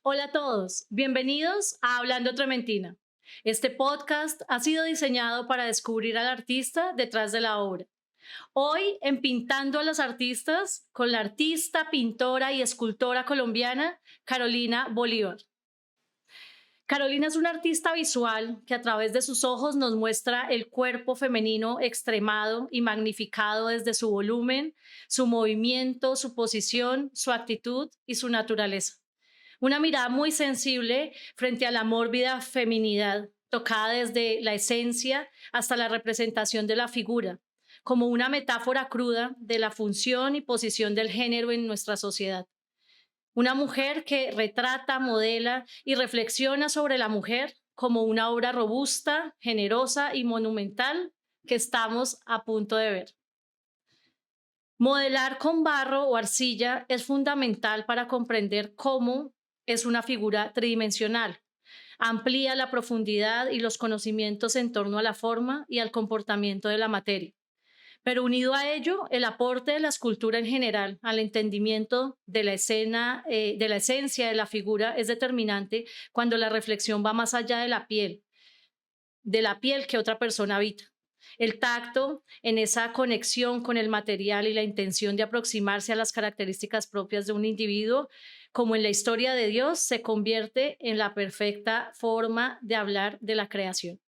Hola a todos, bienvenidos a Hablando Trementina. Este podcast ha sido diseñado para descubrir al artista detrás de la obra. Hoy, en Pintando a los Artistas, con la artista, pintora y escultora colombiana Carolina Bolívar. Carolina es una artista visual que a través de sus ojos nos muestra el cuerpo femenino extremado y magnificado desde su volumen, su movimiento, su posición, su actitud y su naturaleza. Una mirada muy sensible frente a la mórbida feminidad, tocada desde la esencia hasta la representación de la figura, como una metáfora cruda de la función y posición del género en nuestra sociedad. Una mujer que retrata, modela y reflexiona sobre la mujer como una obra robusta, generosa y monumental que estamos a punto de ver. Modelar con barro o arcilla es fundamental para comprender cómo es una figura tridimensional. Amplía la profundidad y los conocimientos en torno a la forma y al comportamiento de la materia. Pero unido a ello, el aporte de la escultura en general al entendimiento de la escena, de la esencia de la figura es determinante cuando la reflexión va más allá de la piel que otra persona habita. El tacto en esa conexión con el material y la intención de aproximarse a las características propias de un individuo, como en la historia de Dios, se convierte en la perfecta forma de hablar de la creación.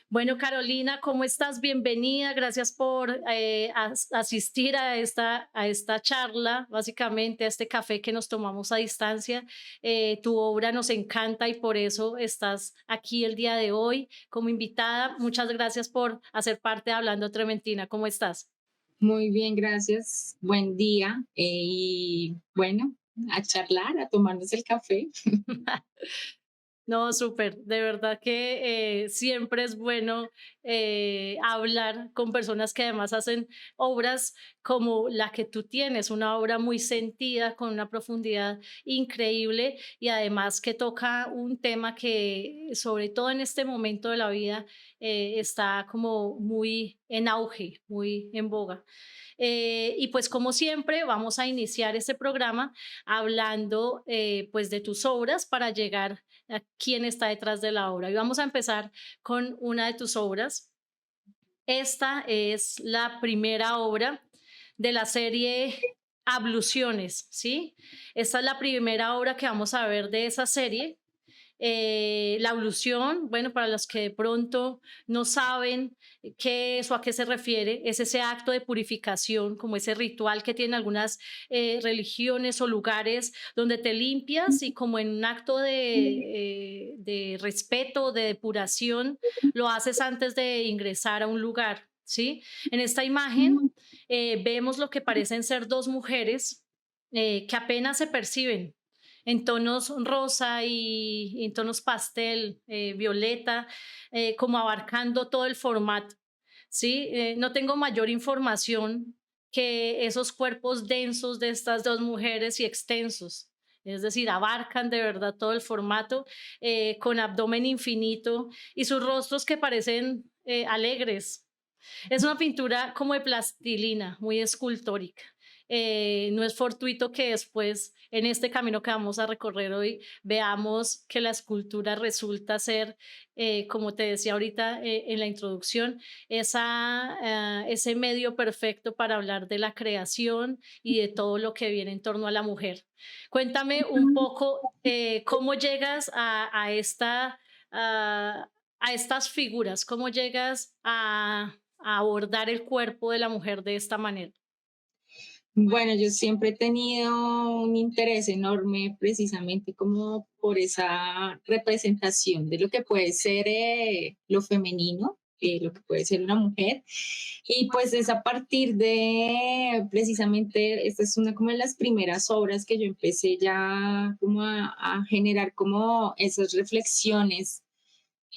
Bueno, Carolina, ¿cómo estás? Bienvenida. Gracias por asistir a esta charla, básicamente a este café que nos tomamos a distancia. Tu obra nos encanta y por eso estás aquí el día de hoy como invitada. Muchas gracias por hacer parte de Hablando Trementina. ¿Cómo estás? Muy bien, gracias. Buen día. Y bueno, a charlar, a tomarnos el café. No, súper. De verdad que siempre es bueno hablar con personas que además hacen obras como la que tú tienes, una obra muy sentida, con una profundidad increíble y además que toca un tema que, sobre todo en este momento de la vida, está como muy en auge, muy en boga. Y pues como siempre, vamos a iniciar este programa hablando pues de tus obras para llegar a quién está detrás de la obra. Y vamos a empezar con una de tus obras. Esta es la primera obra de la serie Abluciones, ¿sí? Esta es la primera obra que vamos a ver de esa serie. La ablución, bueno, para los que de pronto no saben qué es o a qué se refiere, es ese acto de purificación, como ese ritual que tienen algunas religiones o lugares donde te limpias y como en un acto de respeto, de depuración, lo haces antes de ingresar a un lugar, ¿sí? En esta imagen vemos lo que parecen ser dos mujeres que apenas se perciben en tonos rosa y en tonos pastel, violeta, como abarcando todo el formato. ¿Sí? No tengo mayor información que esos cuerpos densos de estas dos mujeres y extensos. Es decir, abarcan de verdad todo el formato, con abdomen infinito y sus rostros que parecen alegres. Es una pintura como de plastilina, muy escultórica. No es fortuito que después, en este camino que vamos a recorrer hoy, veamos que la escultura resulta ser, como te decía ahorita en la introducción, ese medio perfecto para hablar de la creación y de todo lo que viene en torno a la mujer. Cuéntame un poco cómo llegas a estas figuras, cómo llegas a abordar el cuerpo de la mujer de esta manera. Bueno, yo siempre he tenido un interés enorme precisamente como por esa representación de lo que puede ser lo femenino, lo que puede ser una mujer. Y pues es a partir de, precisamente, esta es una como de las primeras obras que yo empecé ya como a generar como esas reflexiones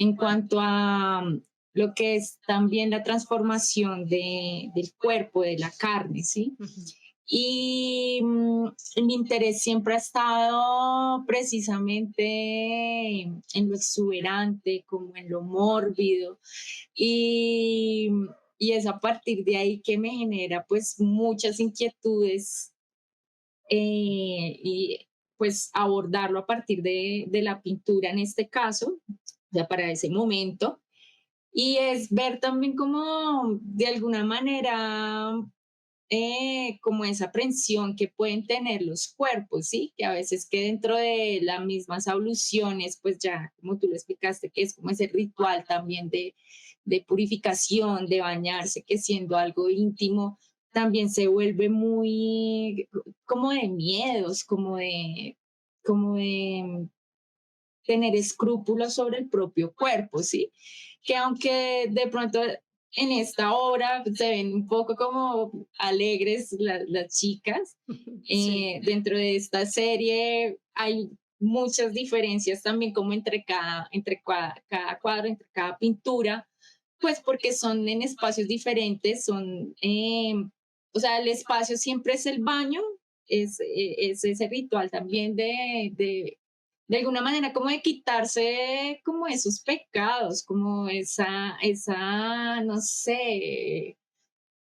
en cuanto a lo que es también la transformación del cuerpo, de la carne, ¿sí? Ujú. Y mi interés siempre ha estado precisamente en lo exuberante, como en lo mórbido, y, y es a partir de ahí que me genera pues muchas inquietudes pues abordarlo a partir de la pintura en este caso, ya para ese momento. Y es ver también como de alguna manera como esa aprensión que pueden tener los cuerpos, ¿sí? Que a veces que dentro de las mismas abluciones, pues ya, como tú lo explicaste, que es como ese ritual también de purificación, de bañarse, que siendo algo íntimo, también se vuelve muy como de miedos, como de tener escrúpulos sobre el propio cuerpo, ¿sí? Que aunque de pronto en esta obra se ven un poco como alegres las chicas, Sí. dentro de esta serie hay muchas diferencias también como cada cuadro, entre cada pintura, pues porque son en espacios diferentes, o sea, el espacio siempre es el baño, es ese ritual también de alguna manera como de quitarse como esos pecados, como no sé,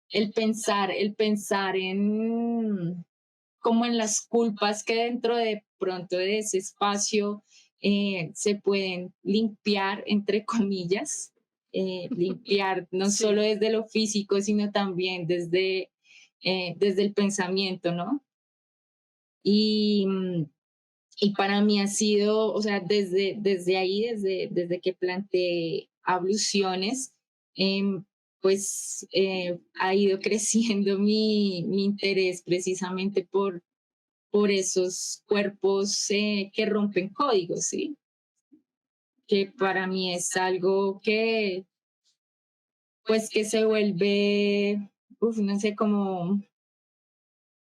el pensar en como en las culpas que dentro de pronto de ese espacio se pueden limpiar, entre comillas, limpiar no solo Sí. desde lo físico, sino también desde el pensamiento, ¿no? Y, y para mí ha sido, o sea, desde ahí, desde que planteé abluciones, em, pues ha ido creciendo mi interés precisamente por esos cuerpos que rompen códigos, ¿sí? Que para mí es algo que, pues, que se vuelve, no sé, como, o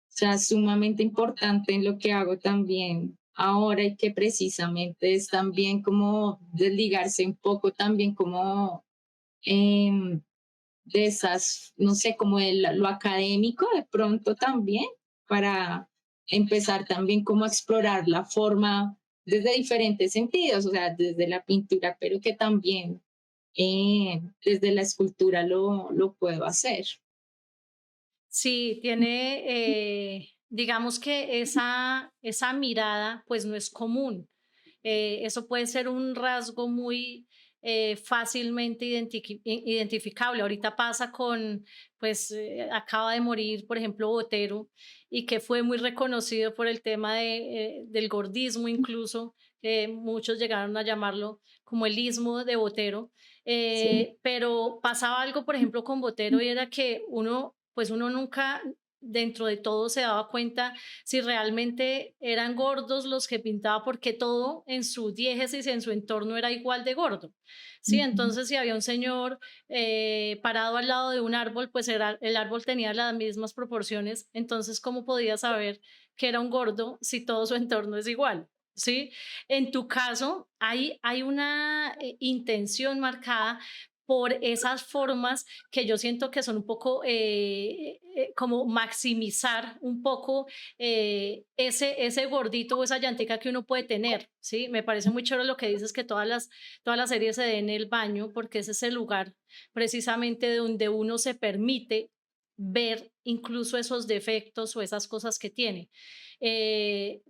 sea, sumamente importante en lo que hago también ahora y que precisamente es también como desligarse un poco también como em, de esas, no sé, como de lo académico de pronto también, para empezar también como a explorar la forma desde diferentes sentidos, o sea, desde la pintura, pero que también desde la escultura lo puedo hacer. Sí, tiene, digamos que esa mirada pues no es común. Eso puede ser un rasgo muy fácilmente identificable. Ahorita pasa con, pues acaba de morir, por ejemplo, Botero, y que fue muy reconocido por el tema del gordismo incluso, que muchos llegaron a llamarlo como el ismo de Botero. Sí. Pero pasaba algo, por ejemplo, con Botero y era que uno nunca dentro de todo se daba cuenta si realmente eran gordos los que pintaba, porque todo en su diégesis, en su entorno era igual de gordo. Sí, Ujú. entonces si había un señor parado al lado de un árbol, pues el árbol tenía las mismas proporciones, entonces ¿cómo podía saber que era un gordo si todo su entorno es igual? ¿Sí? En tu caso, hay una intención marcada por esas formas que yo siento que son un poco como maximizar un poco ese gordito o esa llantica que uno puede tener, ¿sí? Me parece muy chévere lo que dices, que todas las series se den en el baño, porque es ese lugar precisamente donde uno se permite ver incluso esos defectos o esas cosas que tiene. Eh,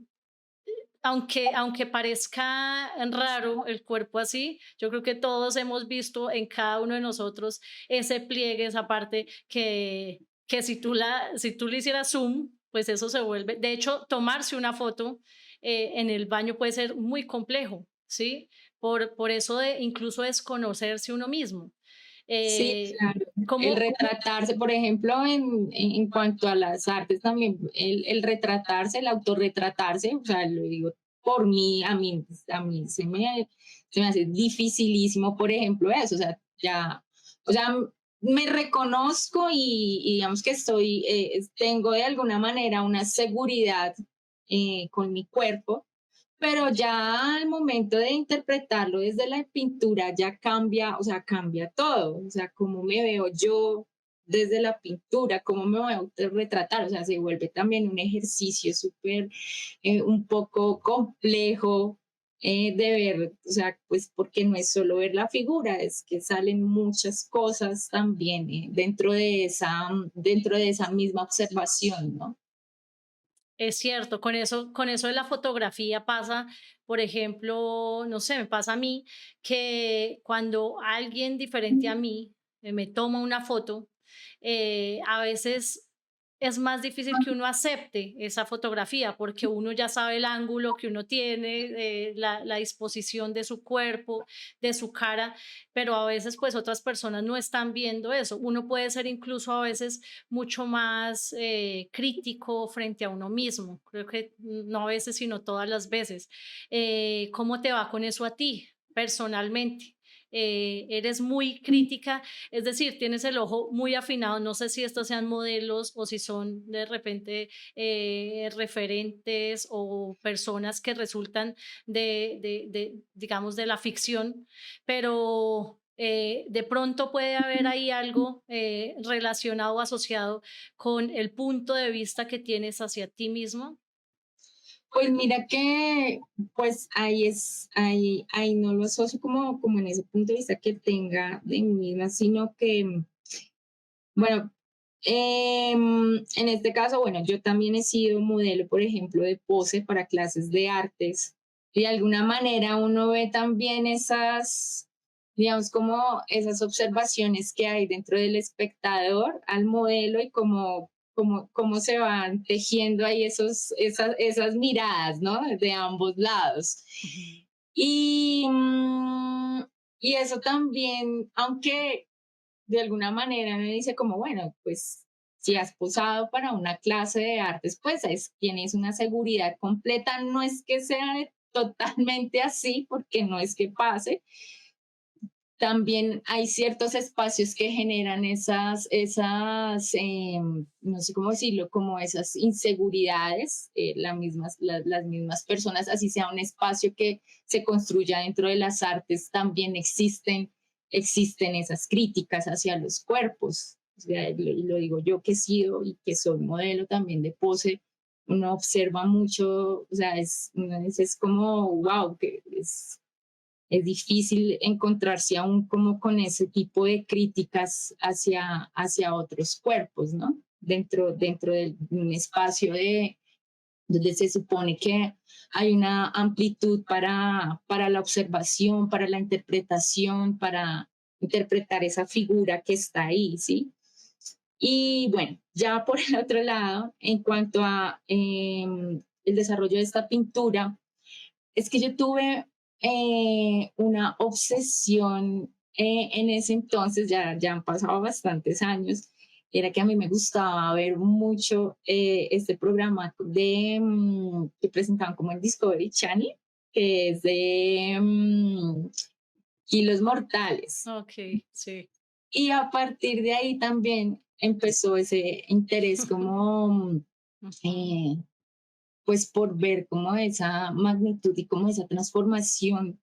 aunque parezca raro el cuerpo así, yo creo que todos hemos visto en cada uno de nosotros ese pliegue, esa parte que si tú le hicieras zoom, pues eso se vuelve. De hecho, tomarse una foto en el baño puede ser muy complejo, ¿sí? Por eso de incluso desconocerse uno mismo. Sí, Eh, claro. El ¿cómo, retratarse, por ejemplo, en cuanto a las artes también, el retratarse, el autorretratarse, o sea, lo digo por mí, a mí se me hace dificilísimo, por ejemplo, eso, o sea, ya, o sea, me reconozco y digamos que tengo de alguna manera una seguridad con mi cuerpo, pero ya al momento de interpretarlo desde la pintura ya cambia, o sea, cambia todo, o sea, cómo me veo yo desde la pintura, cómo me voy a retratar, o sea, se vuelve también un ejercicio súper, un poco complejo de ver, o sea, pues porque no es solo ver la figura, es que salen muchas cosas también dentro de esa misma observación, ¿no? Es cierto, con eso de la fotografía pasa, por ejemplo, no sé, me pasa a mí que cuando alguien diferente a mí me toma una foto, a veces es más difícil que uno acepte esa fotografía porque uno ya sabe el ángulo que uno tiene, la disposición de su cuerpo, de su cara, pero a veces pues otras personas no están viendo eso. Uno puede ser incluso a veces mucho más crítico frente a uno mismo. Creo que no a veces, sino todas las veces. ¿Cómo te va con eso a ti personalmente? Eres muy crítica, es decir, tienes el ojo muy afinado. No sé si estos sean modelos o si son de repente referentes o personas que resultan digamos, de la ficción, pero de pronto puede haber ahí algo relacionado o asociado con el punto de vista que tienes hacia ti mismo. Pues mira que, pues ahí no lo asocio como en ese punto de vista que tenga de mí misma, sino que, bueno, en este caso, bueno, yo también he sido modelo, por ejemplo, de pose para clases de artes. Y de alguna manera uno ve también esas, digamos, como esas observaciones que hay dentro del espectador al modelo y cómo se van tejiendo ahí esas miradas, ¿no? De ambos lados. Ujú. Y, y eso también, aunque de alguna manera me dice como, bueno, pues si has posado para una clase de artes, pues tienes una seguridad completa. No es que sea totalmente así, porque no es que pase. También hay ciertos espacios que generan no sé cómo decirlo, como esas inseguridades, las mismas personas, así sea un espacio que se construya dentro de las artes, también existen esas críticas hacia los cuerpos. O sea, y lo digo yo que he sido y que soy modelo también de pose, uno observa mucho, o sea, es como, wow, que es difícil encontrarse aún como con ese tipo de críticas hacia otros cuerpos, ¿no? Dentro de un espacio donde se supone que hay una amplitud para la observación, para la interpretación, para interpretar esa figura que está ahí, ¿sí? Y bueno, ya por el otro lado, en cuanto a el desarrollo de esta pintura, es que yo tuve una obsesión en ese entonces, ya han pasado bastantes años, era que a mí me gustaba ver mucho este programa que presentaban como en Discovery Channel, que es de Kilos Mortales. Ok, sí. Y a partir de ahí también empezó ese interés como Ujú. eh, pues por ver como esa magnitud y como esa transformación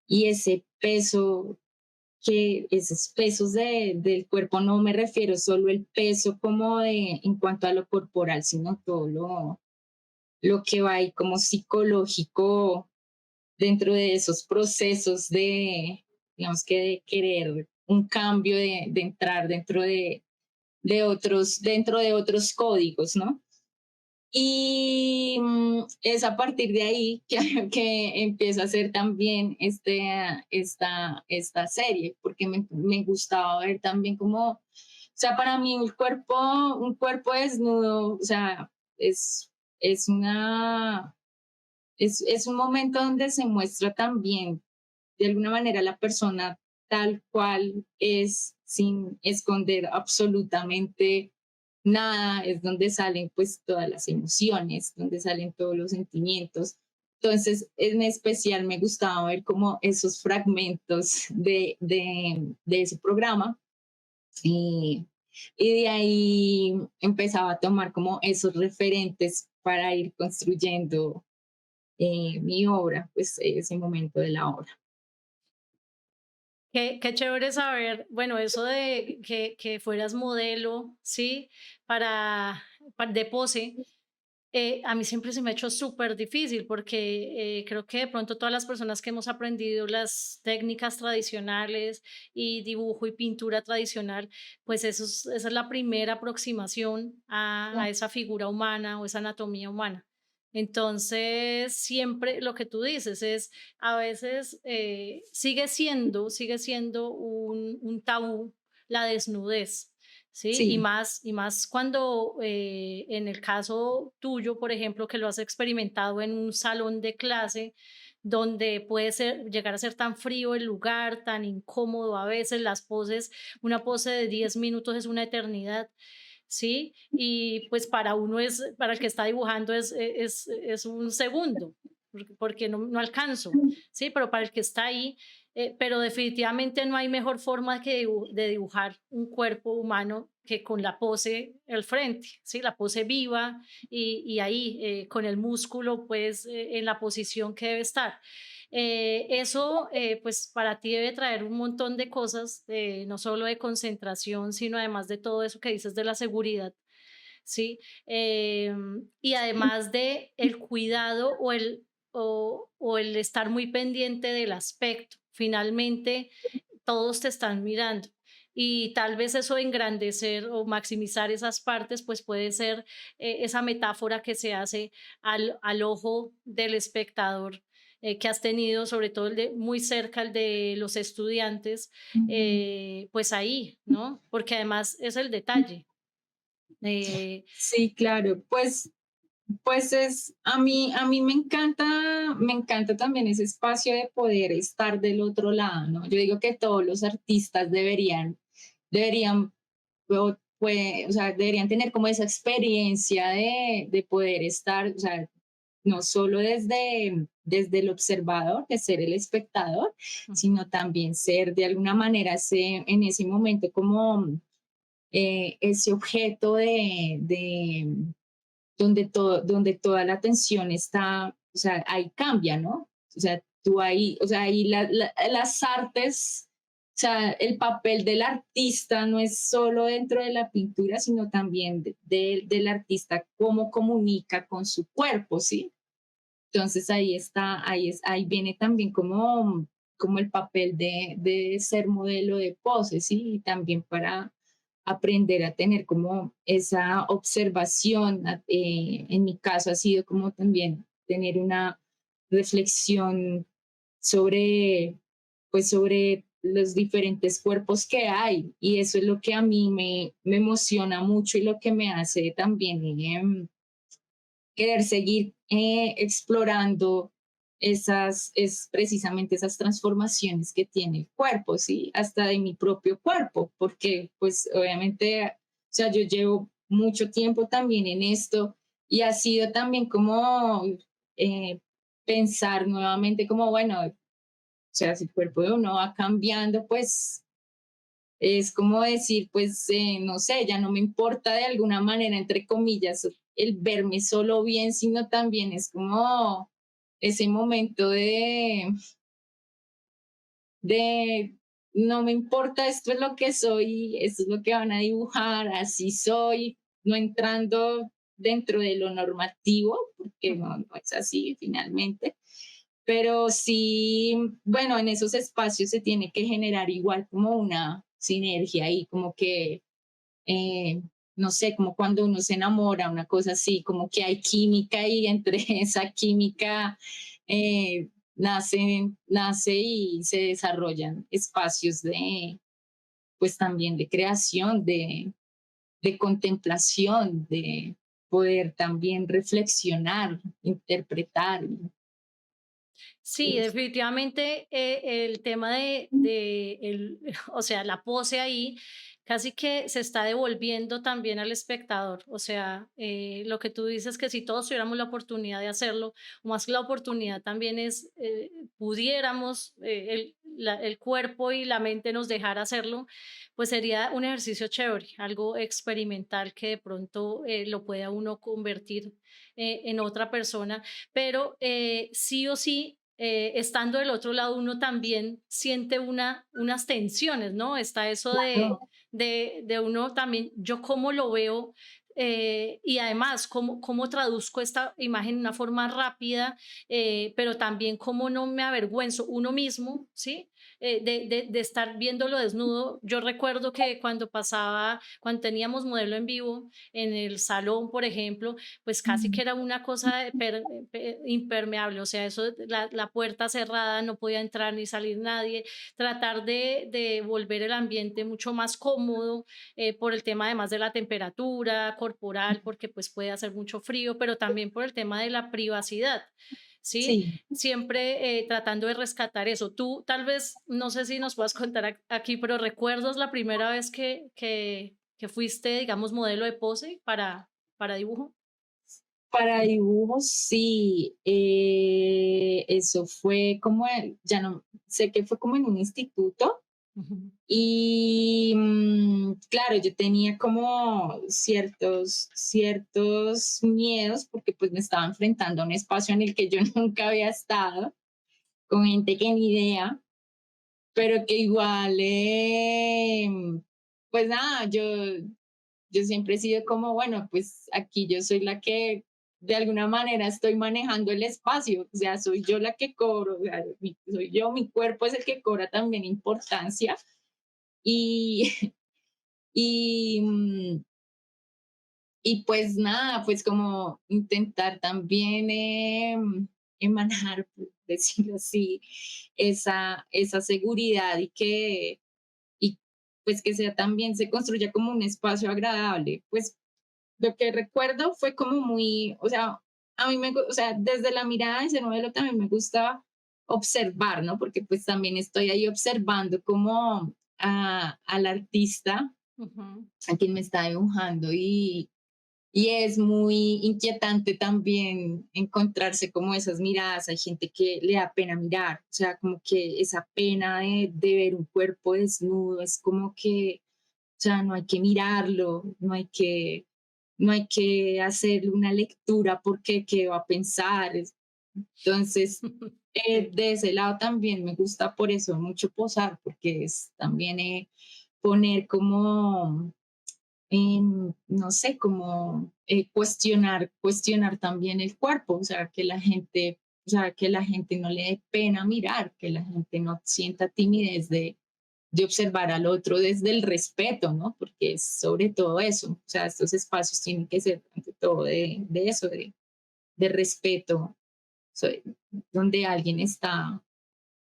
y ese peso, que esos pesos del cuerpo, no me refiero solo el peso como en cuanto a lo corporal, sino todo lo que va ahí como psicológico dentro de esos procesos digamos que de querer un cambio, de entrar dentro de otros códigos, ¿no? Y es a partir de ahí que, que empiezo a hacer también esta serie, porque me gustaba ver también como, o sea, para mí un cuerpo desnudo, o sea, es una, es un momento donde se muestra también, de alguna manera, la persona tal cual es, sin esconder absolutamente nada, es donde salen pues todas las emociones, donde salen todos los sentimientos. Entonces, en especial me gustaba ver como esos fragmentos de ese programa y, y de ahí empezaba a tomar como esos referentes para ir construyendo mi obra, pues ese momento de la obra. Qué chévere saber, bueno, eso de que fueras modelo, ¿sí? De pose. A mí siempre se me ha hecho súper difícil porque creo que de pronto todas las personas que hemos aprendido las técnicas tradicionales y dibujo y pintura tradicional, pues esa es la primera aproximación a esa figura humana o esa anatomía humana. Entonces, siempre lo que tú dices es, a veces sigue siendo un tabú la desnudez. ¿Sí? Sí, Y más cuando en el caso tuyo, por ejemplo, que lo has experimentado en un salón de clase, donde puede llegar a ser tan frío el lugar, tan incómodo a veces, las poses, una pose de 10 minutos es una eternidad, ¿sí? Y pues para uno para el que está dibujando es un segundo, porque no alcanzo, ¿sí? Pero para el que está ahí, pero definitivamente no hay mejor forma de dibujar un cuerpo humano que con la pose al frente, ¿sí? La pose viva y ahí, con el músculo, pues, en la posición que debe estar. Eso, pues, para ti debe traer un montón de cosas, no solo de concentración, sino además de todo eso que dices de la seguridad, ¿sí? Y además de el cuidado o el estar muy pendiente del aspecto. Finalmente, todos te están mirando. Y tal vez eso de engrandecer o maximizar esas partes, pues puede ser esa metáfora que se hace al ojo del espectador que has tenido, sobre todo el de muy cerca, el de los estudiantes, pues ahí, ¿no? Porque además es el detalle. Eh, sí, claro. Pues es, a mí me encanta también ese espacio de poder estar del otro lado, ¿no? Yo digo que todos los artistas deberían, o sea, deberían tener como esa experiencia de poder estar, o sea, no solo desde el observador, de ser el espectador, sino también ser de alguna manera en ese momento como ese objeto donde toda la atención está, o sea, ahí cambia, ¿no? O sea, tú ahí, o sea, ahí las artes, o sea, el papel del artista no es solo dentro de la pintura, sino también del artista, cómo comunica con su cuerpo, ¿sí? Entonces ahí está, ahí viene también como el papel de ser modelo de pose, ¿sí? Y también para aprender a tener como esa observación. En mi caso ha sido como también tener una reflexión sobre, pues sobre los diferentes cuerpos que hay. Y eso es lo que a mí me emociona mucho y lo que me hace también querer seguir explorando precisamente esas transformaciones que tiene el cuerpo, ¿sí? Hasta de mi propio cuerpo, porque pues obviamente, o sea, yo llevo mucho tiempo también en esto y ha sido también como eh, pensar nuevamente como, bueno, o sea, si el cuerpo de uno va cambiando, pues es como decir, pues, no sé, ya no me importa de alguna manera, entre comillas, el verme solo bien, sino también es como ese momento de no me importa, esto es lo que soy, esto es lo que van a dibujar, así soy, no entrando dentro de lo normativo, porque no es así finalmente, pero sí, bueno, en esos espacios se tiene que generar igual como una sinergia y como que, eh, no sé, como cuando uno se enamora, una cosa así, como que hay química y entre esa química nace y se desarrollan espacios pues también de creación, de contemplación, de poder también reflexionar, interpretar. Sí, definitivamente el tema o sea, la pose ahí casi que se está devolviendo también al espectador. O sea, lo que tú dices que si todos tuviéramos la oportunidad de hacerlo, o más que la oportunidad también es, pudiéramos, el cuerpo y la mente nos dejara hacerlo, pues sería un ejercicio chévere, algo experimental que de pronto lo pueda uno convertir en otra persona, pero sí o sí, estando del otro lado, uno también siente unas tensiones, ¿no? Está eso Claro. de uno también, yo cómo lo veo, Y además, ¿cómo traduzco esta imagen de una forma rápida, pero también cómo no me avergüenzo uno mismo, ¿sí? De estar viéndolo desnudo. Yo recuerdo que cuando teníamos modelo en vivo en el salón, por ejemplo, pues casi que Mm. era una cosa impermeable, o sea, eso, la puerta cerrada, no podía entrar ni salir nadie, tratar de volver el ambiente mucho más cómodo, por el tema además de la temperatura corporal, porque pues puede hacer mucho frío, pero también por el tema de la privacidad, ¿sí? Sí. Siempre tratando de rescatar eso. Tú tal vez, no sé si nos puedas contar aquí, pero ¿recuerdas la primera vez que fuiste, digamos, modelo de pose para dibujo? Para dibujos, sí, eso fue como, ya no, sé que fue como en un instituto Ujú. y claro, yo tenía como ciertos miedos porque pues me estaba enfrentando a un espacio en el que yo nunca había estado, con gente que ni idea, pero que igual, pues nada, yo siempre he sido como, bueno, pues aquí yo soy la que de alguna manera estoy manejando el espacio, o sea, soy yo la que cobro, o sea, soy yo, mi cuerpo es el que cobra también importancia y, y, y pues nada, pues como intentar también manejar, por decirlo así, esa seguridad y pues que sea también se construya como un espacio agradable, pues lo que recuerdo fue como muy, o sea, a mí o sea, desde la mirada de ese modelo también me gusta observar, ¿no? Porque pues también estoy ahí observando como al artista, Ujú. a quien me está dibujando y es muy inquietante también encontrarse como esas miradas. Hay gente que le da pena mirar, o sea, como que esa pena de ver un cuerpo desnudo es como que, o sea, no hay que mirarlo, no hay que hacer una lectura porque qué va a pensar. Entonces, Sí. de ese lado también me gusta por eso mucho posar, porque es también poner como, no sé, como cuestionar también el cuerpo, o sea, que la gente no le dé pena mirar, que la gente no sienta timidez de observar al otro desde el respeto, ¿no? Porque es sobre todo eso, o sea, estos espacios tienen que ser ante todo de eso, de respeto, so- donde alguien está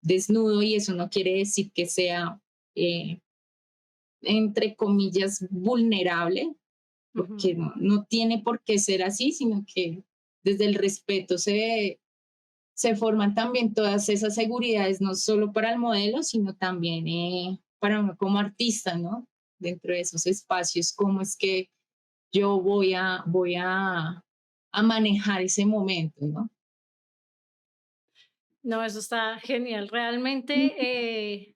desnudo y eso no quiere decir que sea, eh, entre comillas, vulnerable, porque Ujú. no tiene por qué ser así, sino que desde el respeto se forman también todas esas seguridades, no solo para el modelo, sino también para uno como artista, ¿no? Dentro de esos espacios, cómo es que yo a manejar ese momento, ¿no? No, eso está genial. Realmente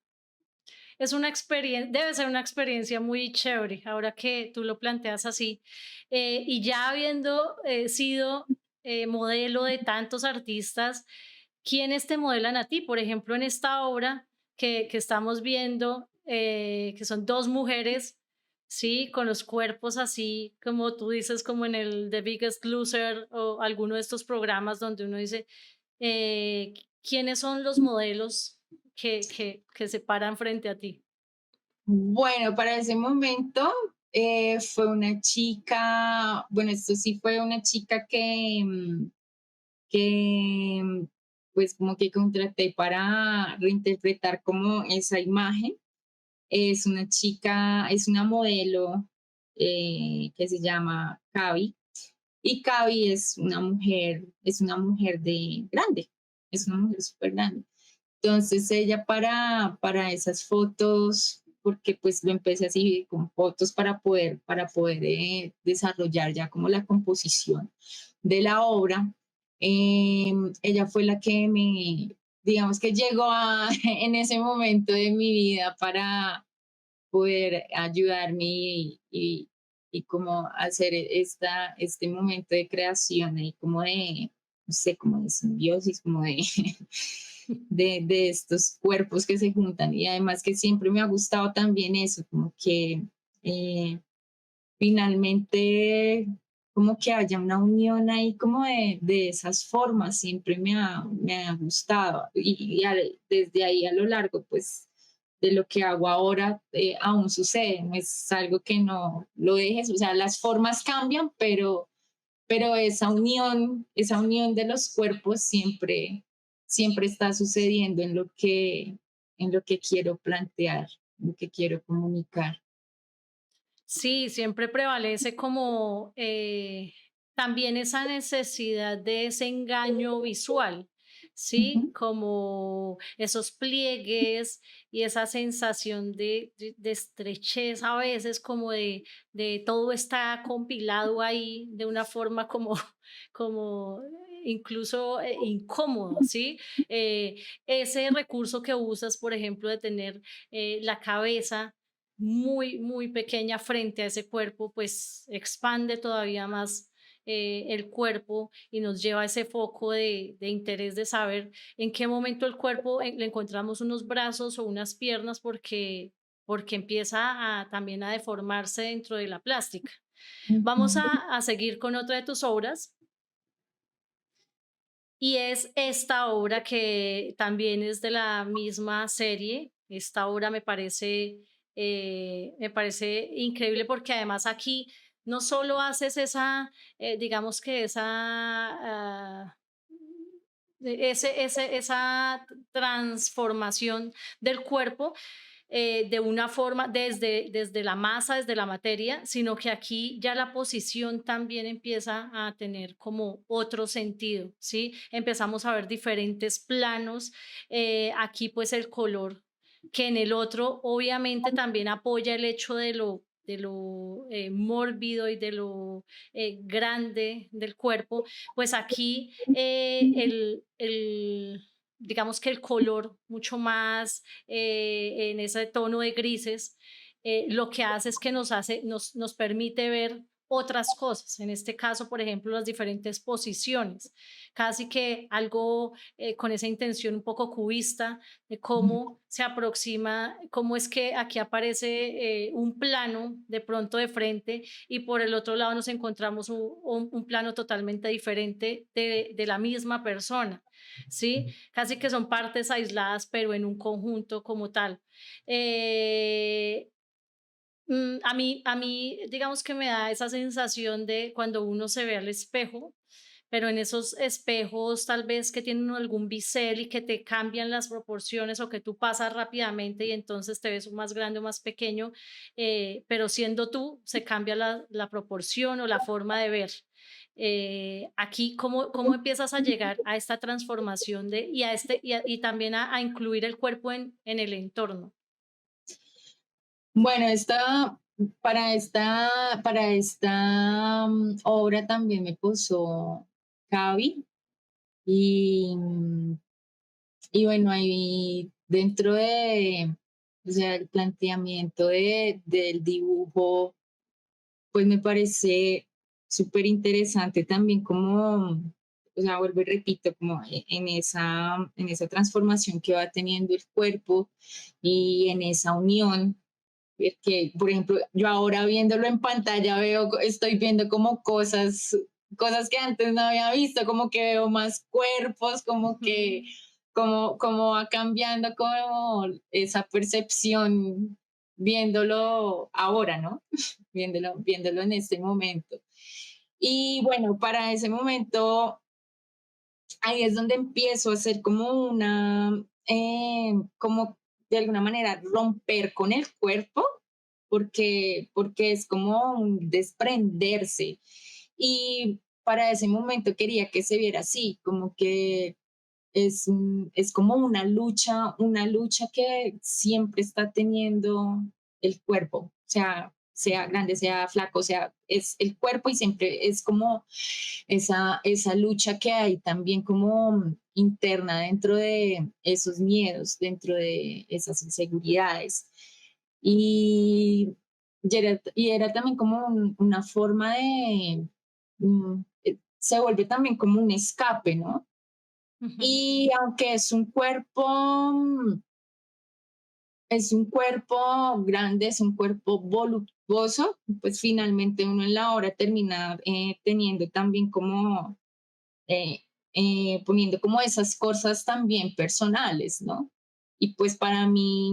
es una experiencia, debe ser una experiencia muy chévere, ahora que tú lo planteas así. Y ya habiendo sido modelo de tantos artistas, ¿quiénes te modelan a ti? Por ejemplo, en esta obra que estamos viendo, que son dos mujeres, sí, con los cuerpos así, como tú dices, como en el The Biggest Loser o alguno de estos programas donde uno dice, eh, ¿quiénes son los modelos que se paran frente a ti? Bueno, para ese momento fue una chica, bueno, esto sí fue una chica que pues como que contraté para reinterpretar como esa imagen. Es una chica, es una modelo que se llama Cavi. Y Cavi es una mujer de grande, es una mujer súper grande. Entonces ella para esas fotos, porque pues lo empecé así con fotos para poder desarrollar ya como la composición de la obra, ella fue la que digamos que llegó en ese momento de mi vida para poder ayudarme y como hacer este momento de creación y como de, no sé, como de simbiosis, como de, de estos cuerpos que se juntan. Y además que siempre me ha gustado también eso, como que eh, finalmente como que haya una unión ahí como de esas formas, siempre me ha gustado desde ahí a lo largo pues de lo que hago ahora aún sucede, no es algo que no lo dejes, o sea, las formas cambian, pero esa unión de los cuerpos siempre, siempre está sucediendo en lo que quiero plantear, lo que quiero comunicar. Sí, siempre prevalece como también esa necesidad de ese engaño visual, ¿sí? Ujú. Como esos pliegues y esa sensación de estrechez a veces, como de todo está compilado ahí de una forma como, como incluso incómodo, ¿sí? Ese recurso que usas, por ejemplo, de tener la cabeza muy, muy pequeña frente a ese cuerpo, pues expande todavía más el cuerpo y nos lleva a ese foco de interés de saber en qué momento el cuerpo le encontramos unos brazos o unas piernas porque empieza también a deformarse dentro de la plástica. Vamos Ujú. a seguir con otra de tus obras y es esta obra que también es de la misma serie. Esta obra me parece increíble porque además aquí no solo haces esa, digamos que esa transformación del cuerpo, de una forma desde la masa, desde la materia, sino que aquí ya la posición también empieza a tener como otro sentido, ¿sí? Empezamos a ver diferentes planos, aquí pues el color, que en el otro obviamente también apoya el hecho de lo mórbido y de lo grande del cuerpo, pues aquí digamos que el color mucho más en ese tono de grises, lo que hace es que nos permite ver otras cosas, en este caso, por ejemplo, las diferentes posiciones, casi que algo con esa intención un poco cubista de cómo se aproxima, cómo es que aquí aparece un plano de pronto de frente y por el otro lado nos encontramos un plano totalmente diferente de la misma persona, ¿sí? Casi que son partes aisladas, pero en un conjunto como tal. Eh, a mí, digamos que me da esa sensación de cuando uno se ve al espejo, pero en esos espejos tal vez que tienen algún bisel y que te cambian las proporciones o que tú pasas rápidamente y entonces te ves más grande o más pequeño, pero siendo tú se cambia la proporción o la forma de ver. Aquí, ¿cómo empiezas a llegar a esta transformación y también a incluir el cuerpo en el entorno? Bueno, para esta obra también me puso Cavi y, y bueno, ahí dentro o sea, el planteamiento del dibujo, pues me parece súper interesante también como, o sea, vuelvo y repito, como en esa transformación que va teniendo el cuerpo y en esa unión que, por ejemplo, yo ahora viéndolo en pantalla estoy viendo como cosas que antes no había visto, como que veo más cuerpos, como que, Ujú. como va cambiando como esa percepción viéndolo ahora, ¿no? Viéndolo en este momento. Y bueno, para ese momento, ahí es donde empiezo a hacer como como de alguna manera romper con el cuerpo, porque es como un desprenderse. Y para ese momento quería que se viera así, como que es como una lucha que siempre está teniendo el cuerpo, o sea grande, sea flaco, sea, es el cuerpo y siempre es como esa lucha que hay también como interna dentro de esos miedos, dentro de esas inseguridades. Y, y era también como una forma se vuelve también como un escape, ¿no? Ujú. Y aunque es un cuerpo es un cuerpo grande, es un cuerpo voluptuoso, pues finalmente uno en la obra termina teniendo también como, eh, poniendo como esas cosas también personales, ¿no? Y pues para mí,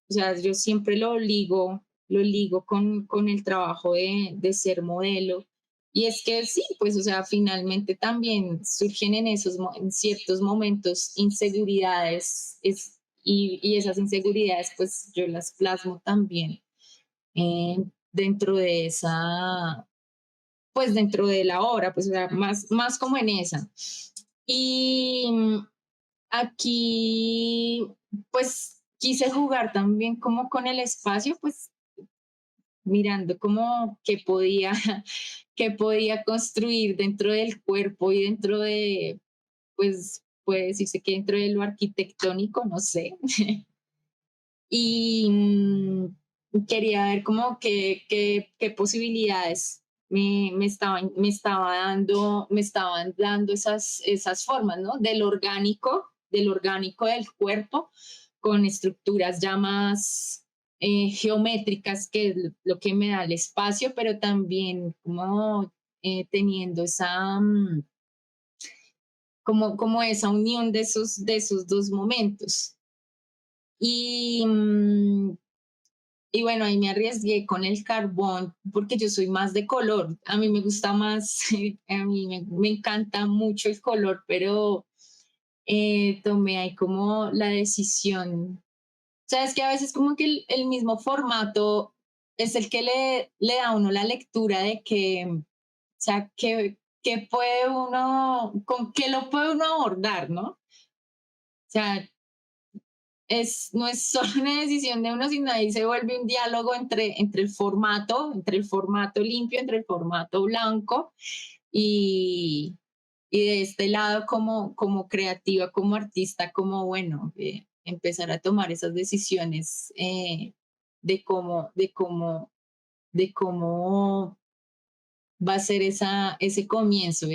o sea, yo siempre lo ligo con el trabajo de ser modelo. Y es que sí, pues, o sea, finalmente también surgen en en ciertos momentos inseguridades, y esas inseguridades, pues yo las plasmo también eh, dentro de esa, pues dentro de la obra, pues o sea, más como en esa. Y aquí, pues quise jugar también como con el espacio, pues mirando como qué podía, qué podía construir dentro del cuerpo y dentro de, pues puede decirse que dentro de lo arquitectónico, no sé. Y quería ver como qué posibilidades me estaban dando esas formas, ¿no? Del orgánico del cuerpo, con estructuras ya más geométricas, que es lo que me da el espacio, pero también como teniendo como esa unión de esos dos momentos. Y, y bueno, ahí me arriesgué con el carbón porque yo soy más de color. A mí me gusta más, a mí me encanta mucho el color, pero tomé ahí como la decisión. Sabes que a veces como que el mismo formato es el que le da a uno la lectura de que, o sea, que puede uno, con qué lo puede uno abordar, ¿no? O sea, no es solo una decisión de uno, sino ahí se vuelve un diálogo entre el formato limpio, entre el formato blanco y, y de este lado como creativa, como artista, como bueno, empezar a tomar esas decisiones de de cómo va a ser ese comienzo,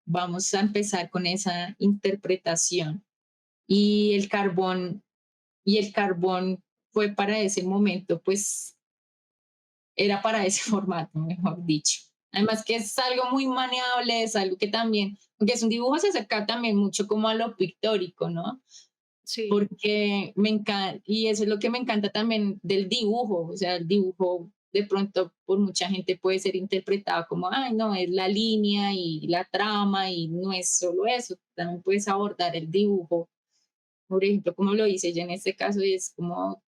vamos a empezar con esa interpretación. Y el carbón fue para ese momento, pues era para ese formato, mejor dicho. Además que es algo muy maneable, es algo que también, aunque es un dibujo, se acerca también mucho como a lo pictórico, ¿no? Sí. Porque me encanta, y eso es lo que me encanta también del dibujo, o sea, el dibujo de pronto por mucha gente puede ser interpretado como, ay, no, es la línea y la trama y no es solo eso, también puedes abordar el dibujo, por ejemplo, como lo hice yo en este caso, y es como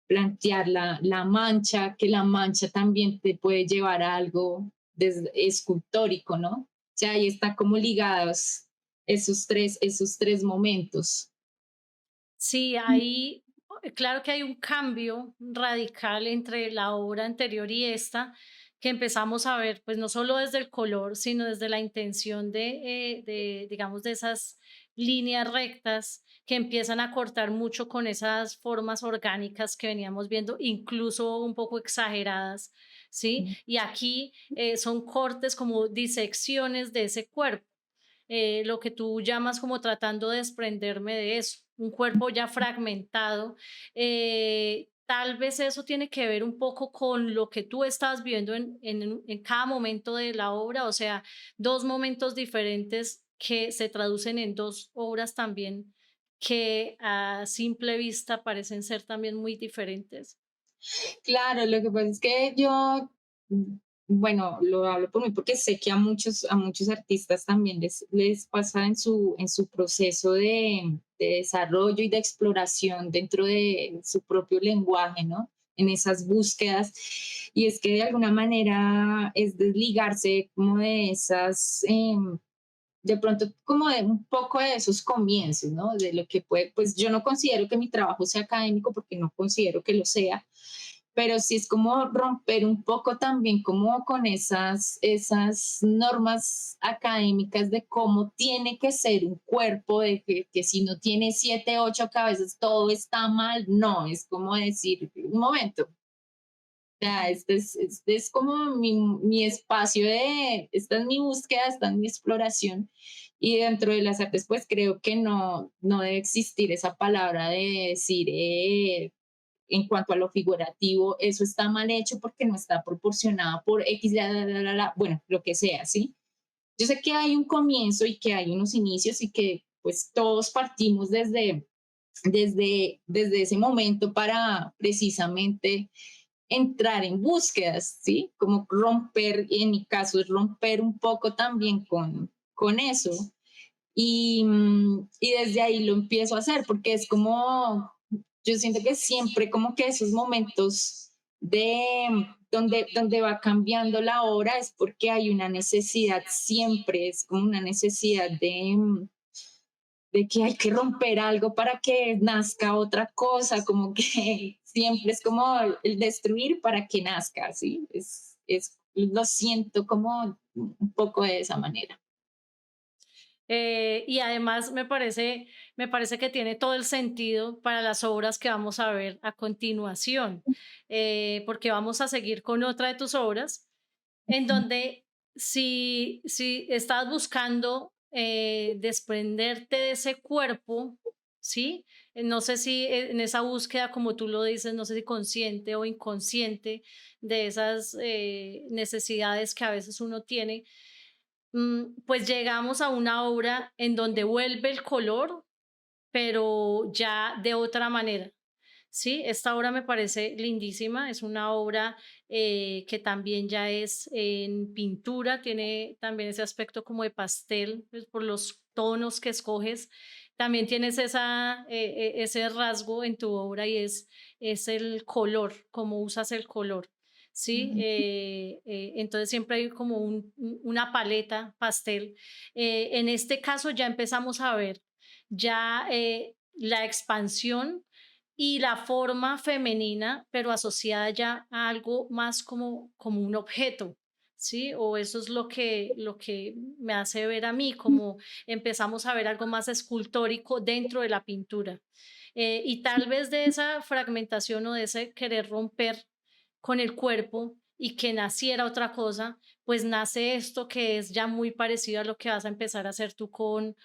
plantear la mancha, que la mancha también te puede llevar a algo escultórico, ¿no? O sea, ahí está como ligados esos tres momentos. Sí, ahí, claro que hay un cambio radical entre la obra anterior y esta, que empezamos a ver, pues no solo desde el color, sino desde la intención digamos, de esas líneas rectas que empiezan a cortar mucho con esas formas orgánicas que veníamos viendo, incluso un poco exageradas, ¿sí? Y aquí son cortes como disecciones de ese cuerpo, lo que tú llamas como tratando de desprenderme de eso, un cuerpo ya fragmentado. Tal vez eso tiene que ver un poco con lo que tú estabas viviendo en cada momento de la obra, o sea, dos momentos diferentes que se traducen en dos obras también que a simple vista parecen ser también muy diferentes. Claro, lo que pasa es que yo, bueno, lo hablo por mí porque sé que a muchos artistas también les pasa en su proceso de desarrollo y de exploración dentro de su propio lenguaje, ¿no? En esas búsquedas. Y es que de alguna manera es desligarse como de de pronto como de un poco de esos comienzos, ¿no? De lo que puede, pues yo no considero que mi trabajo sea académico porque no considero que lo sea, pero sí es como romper un poco también como con esas normas académicas de cómo tiene que ser un cuerpo, de que si no tiene siete, ocho cabezas, todo está mal. No, es como decir, un momento, sea, este es como mi espacio esta es mi búsqueda, esta es mi exploración Y dentro de las artes, pues creo que no debe existir esa palabra de decir, en cuanto a lo figurativo, eso está mal hecho porque no está proporcionado por X, bueno, lo que sea, ¿sí? Yo sé que hay un comienzo y que hay unos inicios y que pues todos partimos desde ese momento para precisamente entrar en búsquedas, ¿sí? Como romper, y en mi caso es romper un poco también con eso. Y desde ahí lo empiezo a hacer porque es como, yo siento que siempre como que esos momentos donde va cambiando la hora es porque hay una necesidad, siempre es como una necesidad de que hay que romper algo para que nazca otra cosa, como que siempre es como el destruir para que nazca, ¿sí? Lo siento como un poco de esa manera. Y además me parece que tiene todo el sentido para las obras que vamos a ver a continuación, porque vamos a seguir con otra de tus obras, en donde si estás buscando desprenderte de ese cuerpo, ¿sí? No sé si en esa búsqueda, como tú lo dices, no sé si consciente o inconsciente de esas necesidades que a veces uno tiene, pues llegamos a una obra en donde vuelve el color, pero ya de otra manera. Sí, esta obra me parece lindísima, es una obra que también ya es en pintura, tiene también ese aspecto como de pastel, pues, por los tonos que escoges. También tienes ese rasgo en tu obra y es el color, cómo usas el color. Sí, entonces siempre hay como una paleta pastel. En este caso ya empezamos a ver ya la expansión y la forma femenina, pero asociada ya a algo más como un objeto, ¿sí? O eso es lo que me hace ver a mí, como empezamos a ver algo más escultórico dentro de la pintura. Y tal vez de esa fragmentación o de ese querer romper con el cuerpo y que naciera otra cosa, pues nace esto que es ya muy parecido a lo que vas a empezar a hacer tú con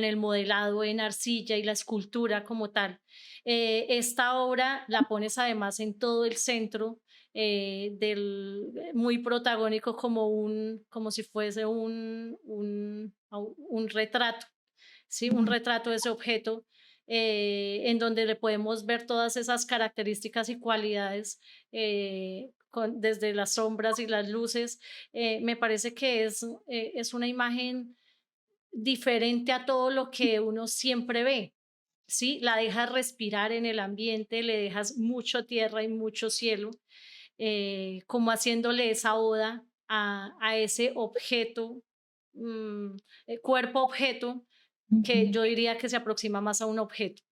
el modelado en arcilla y la escultura como tal. Esta obra la pones además en todo el centro muy protagónico como como si fuese un retrato, ¿sí? Un retrato de ese objeto en donde le podemos ver todas esas características y cualidades desde las sombras y las luces. Me parece que es una imagen diferente a todo lo que uno siempre ve. ¿Sí? La dejas respirar en el ambiente, le dejas mucho tierra y mucho cielo, como haciéndole esa oda a ese objeto, cuerpo objeto, que yo diría que se aproxima más a un objeto.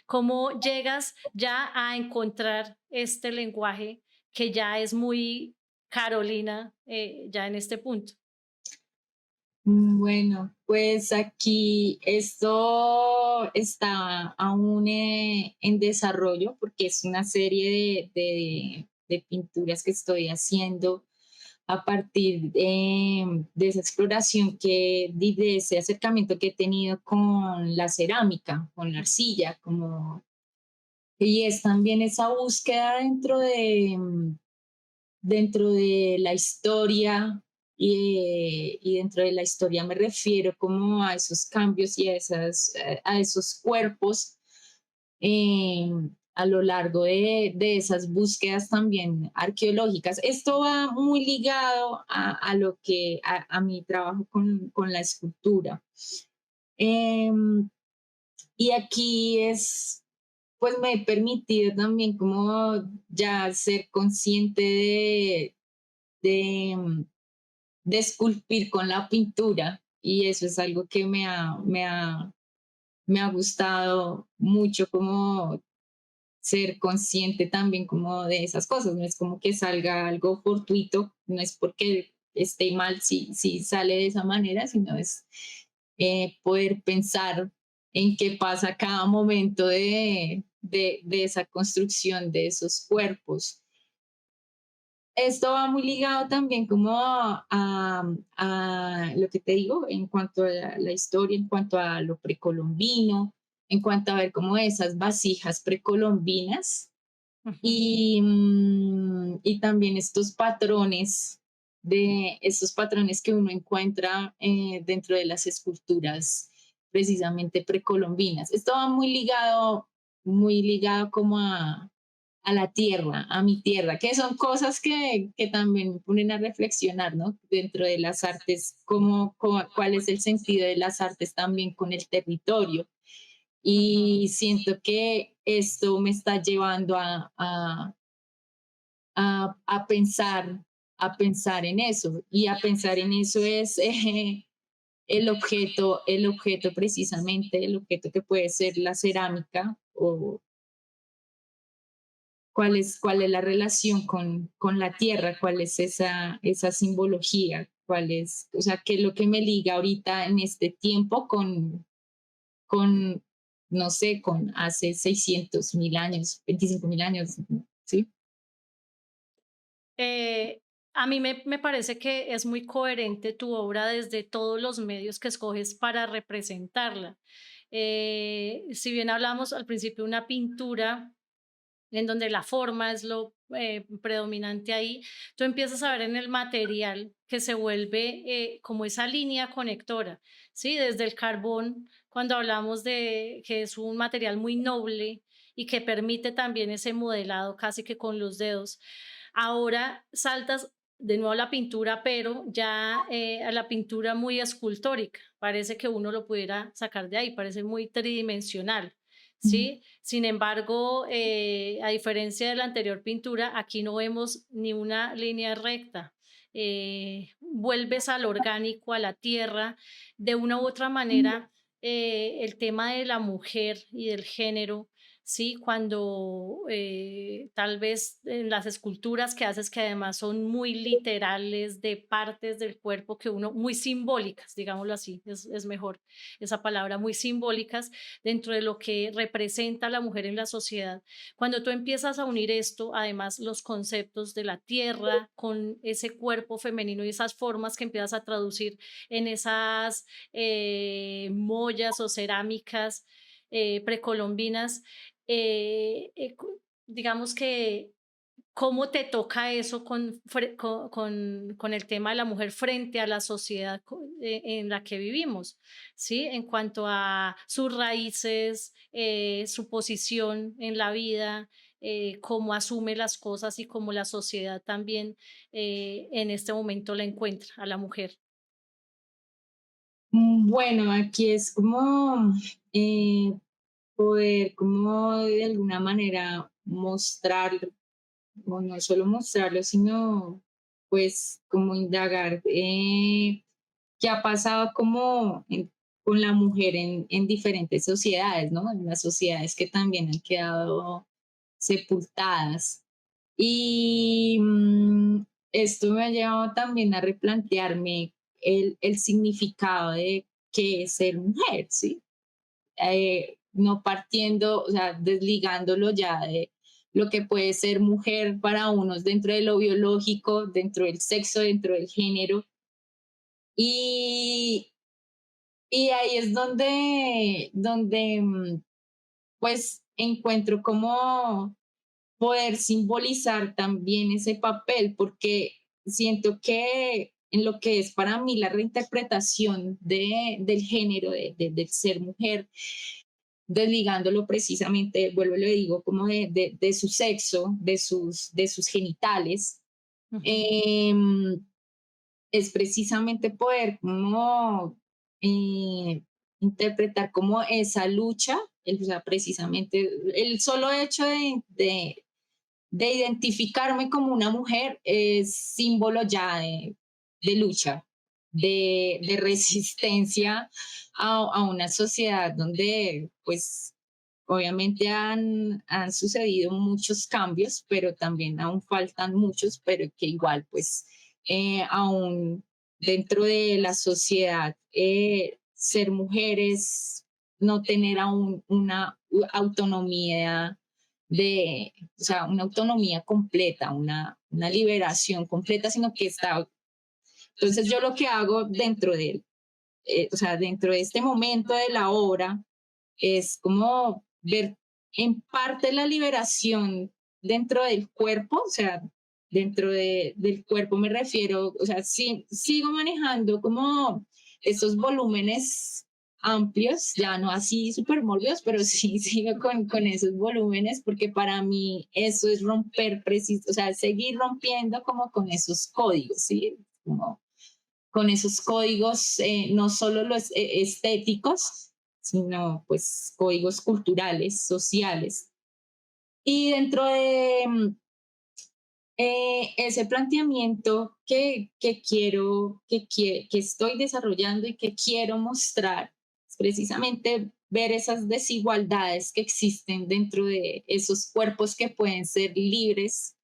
¿Cómo llegas ya a encontrar este lenguaje que ya es muy Carolina, ya en este punto? Bueno, pues aquí esto está aún en desarrollo porque es una serie de pinturas que estoy haciendo a partir de esa exploración de ese acercamiento que he tenido con la cerámica, con la arcilla, y es también esa búsqueda dentro de la historia y dentro de la historia me refiero como a esos cambios y a esos cuerpos eh, a lo largo de esas búsquedas también arqueológicas. Esto va muy ligado a lo a mi trabajo con la escultura. Em, y aquí pues me he permitido también como ya ser consciente de, mm, de esculpir con la pintura y eso es algo que me ha gustado mucho como ser consciente también como de esas cosas, no es como que salga algo fortuito, no es porque esté mal si sale de esa manera, sino es poder pensar en qué pasa cada momento de esa construcción de esos cuerpos. esto va muy ligado también como a lo que te digo en cuanto a la historia, en cuanto a lo precolombino, en cuanto a ver como esas vasijas precolombinas Ujú, y también estos patrones que uno encuentra dentro de las esculturas precisamente precolombinas. Esto va muy ligado como a la tierra, a mi tierra, que son cosas que también ponen a reflexionar, ¿no? Dentro de las artes, cuál es el sentido de las artes también con el territorio. ujú. Y siento que esto me está llevando a pensar, a pensar en eso. Y a pensar en eso es el objeto precisamente, el objeto que puede ser la cerámica o cuál es la relación con la tierra, cuál es esa simbología, cuál es, o sea, qué es lo que me liga ahorita en este tiempo con no sé, con hace 600.000 años, 25.000 años, ¿sí? Eh, a mí me parece que es muy coherente tu obra desde todos los medios que escoges para representarla. Si bien hablamos al principio de una pintura en donde la forma es lo predominante ahí, tú empiezas a ver en el material que se vuelve como esa línea conectora, ¿sí? Desde el carbón, cuando hablamos de que es un material muy noble y que permite también ese modelado casi que con los dedos. Ahora saltas de nuevo a la pintura, pero ya a la pintura muy escultórica. Parece que uno lo pudiera sacar de ahí, parece muy tridimensional. Mm. ¿Sí? Sin embargo, a diferencia de la anterior pintura, aquí no vemos ni una línea recta. Vuelves al orgánico, a la tierra. De una u otra manera, el tema de la mujer y del género, ¿sí? Cuando tal vez en las esculturas que haces, que además son muy literales de partes del cuerpo que uno, muy simbólicas, digámoslo así, es mejor esa palabra, muy simbólicas dentro de lo que representa la mujer en la sociedad. Cuando tú empiezas a unir esto, además los conceptos de la tierra con ese cuerpo femenino y esas formas que empiezas a traducir en esas mollas o cerámicas precolombinas, digamos que ¿cómo te toca eso con el tema de la mujer frente a la sociedad en la que vivimos? ¿Sí? En cuanto a sus raíces, su posición en la vida, cómo asume las cosas y cómo la sociedad también en este momento la encuentra a la mujer. Bueno, aquí es como eh, poder, como de alguna manera mostrar, o no solo mostrarlo, sino pues como indagar qué ha pasado con la mujer en diferentes sociedades, ¿no? En las sociedades que también han quedado sepultadas. Y esto me ha llevado también a replantearme el significado de qué es ser mujer, ¿sí? No partiendo, o sea, desligándolo ya de lo que puede ser mujer para unos dentro de lo biológico, dentro del sexo, dentro del género. Y, y ahí es donde pues encuentro como poder simbolizar también ese papel, porque siento que en lo que es para mí la reinterpretación del género, del ser mujer, desligándolo precisamente, vuelvo y lo digo, como de su sexo, de sus genitales, Ujú. em, es precisamente poder como eh, interpretar como esa lucha, o sea, precisamente el solo hecho de identificarme como una mujer es símbolo ya de lucha, de resistencia a una sociedad donde pues obviamente han sucedido muchos cambios, pero también aún faltan muchos, pero que igual pues aún dentro de la sociedad ser mujeres, no tener aún una autonomía o sea, una autonomía completa, una liberación completa, sino que está. Entonces yo lo que hago o sea, dentro de este momento de la obra es como ver en parte la liberación dentro del cuerpo, o sea, del cuerpo me refiero, o sea, sí, sigo manejando como esos volúmenes amplios, ya no así súper mórbidos, pero sí sigo con esos volúmenes, porque para mí eso es romper preciso, o sea, seguir rompiendo como con esos códigos, ¿sí? Como con esos códigos, no solo los estéticos, sino pues códigos culturales, sociales. Y dentro de ese planteamiento que estoy desarrollando y que quiero mostrar, es precisamente ver esas desigualdades que existen dentro de esos cuerpos que pueden ser libres,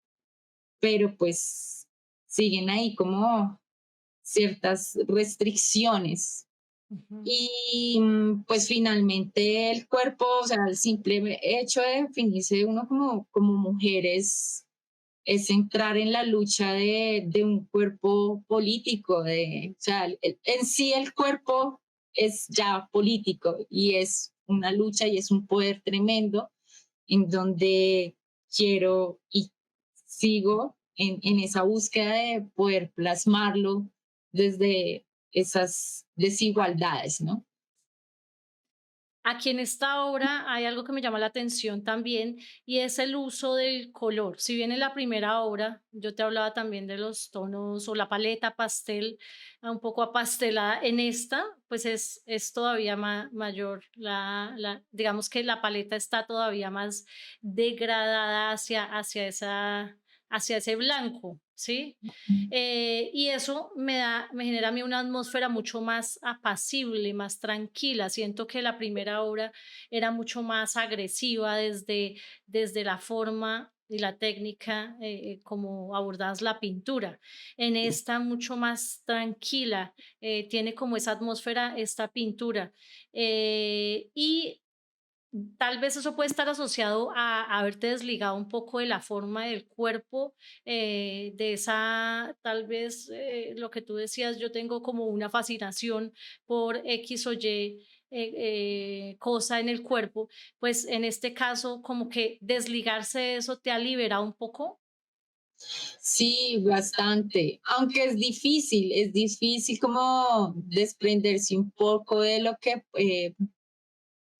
pero pues siguen ahí como ciertas restricciones. Ujú. Y pues finalmente el cuerpo, o sea, el simple hecho de definirse uno como mujer es entrar en la lucha de un cuerpo político, o sea, en sí el cuerpo es ya político y es una lucha y es un poder tremendo en donde quiero y sigo en esa búsqueda de poder plasmarlo desde esas desigualdades, ¿no? Aquí en esta obra hay algo que me llama la atención también y es el uso del color. Si bien en la primera obra yo te hablaba también de los tonos o la paleta pastel, un poco apastelada, en esta pues es todavía mayor, digamos que la paleta está todavía más degradada hacia ese blanco, ¿sí? Y eso me genera a mí una atmósfera mucho más apacible, más tranquila. Siento que la primera obra era mucho más agresiva desde la forma y la técnica como abordas la pintura. En esta mucho más tranquila, tiene como esa atmósfera esta pintura. Y tal vez eso puede estar asociado a haberte desligado un poco de la forma del cuerpo, de esa, tal vez, lo que tú decías, yo tengo como una fascinación por X o Y cosa en el cuerpo, pues en este caso como que desligarse de eso te ha liberado un poco. Sí, bastante, aunque es difícil como desprenderse un poco de lo que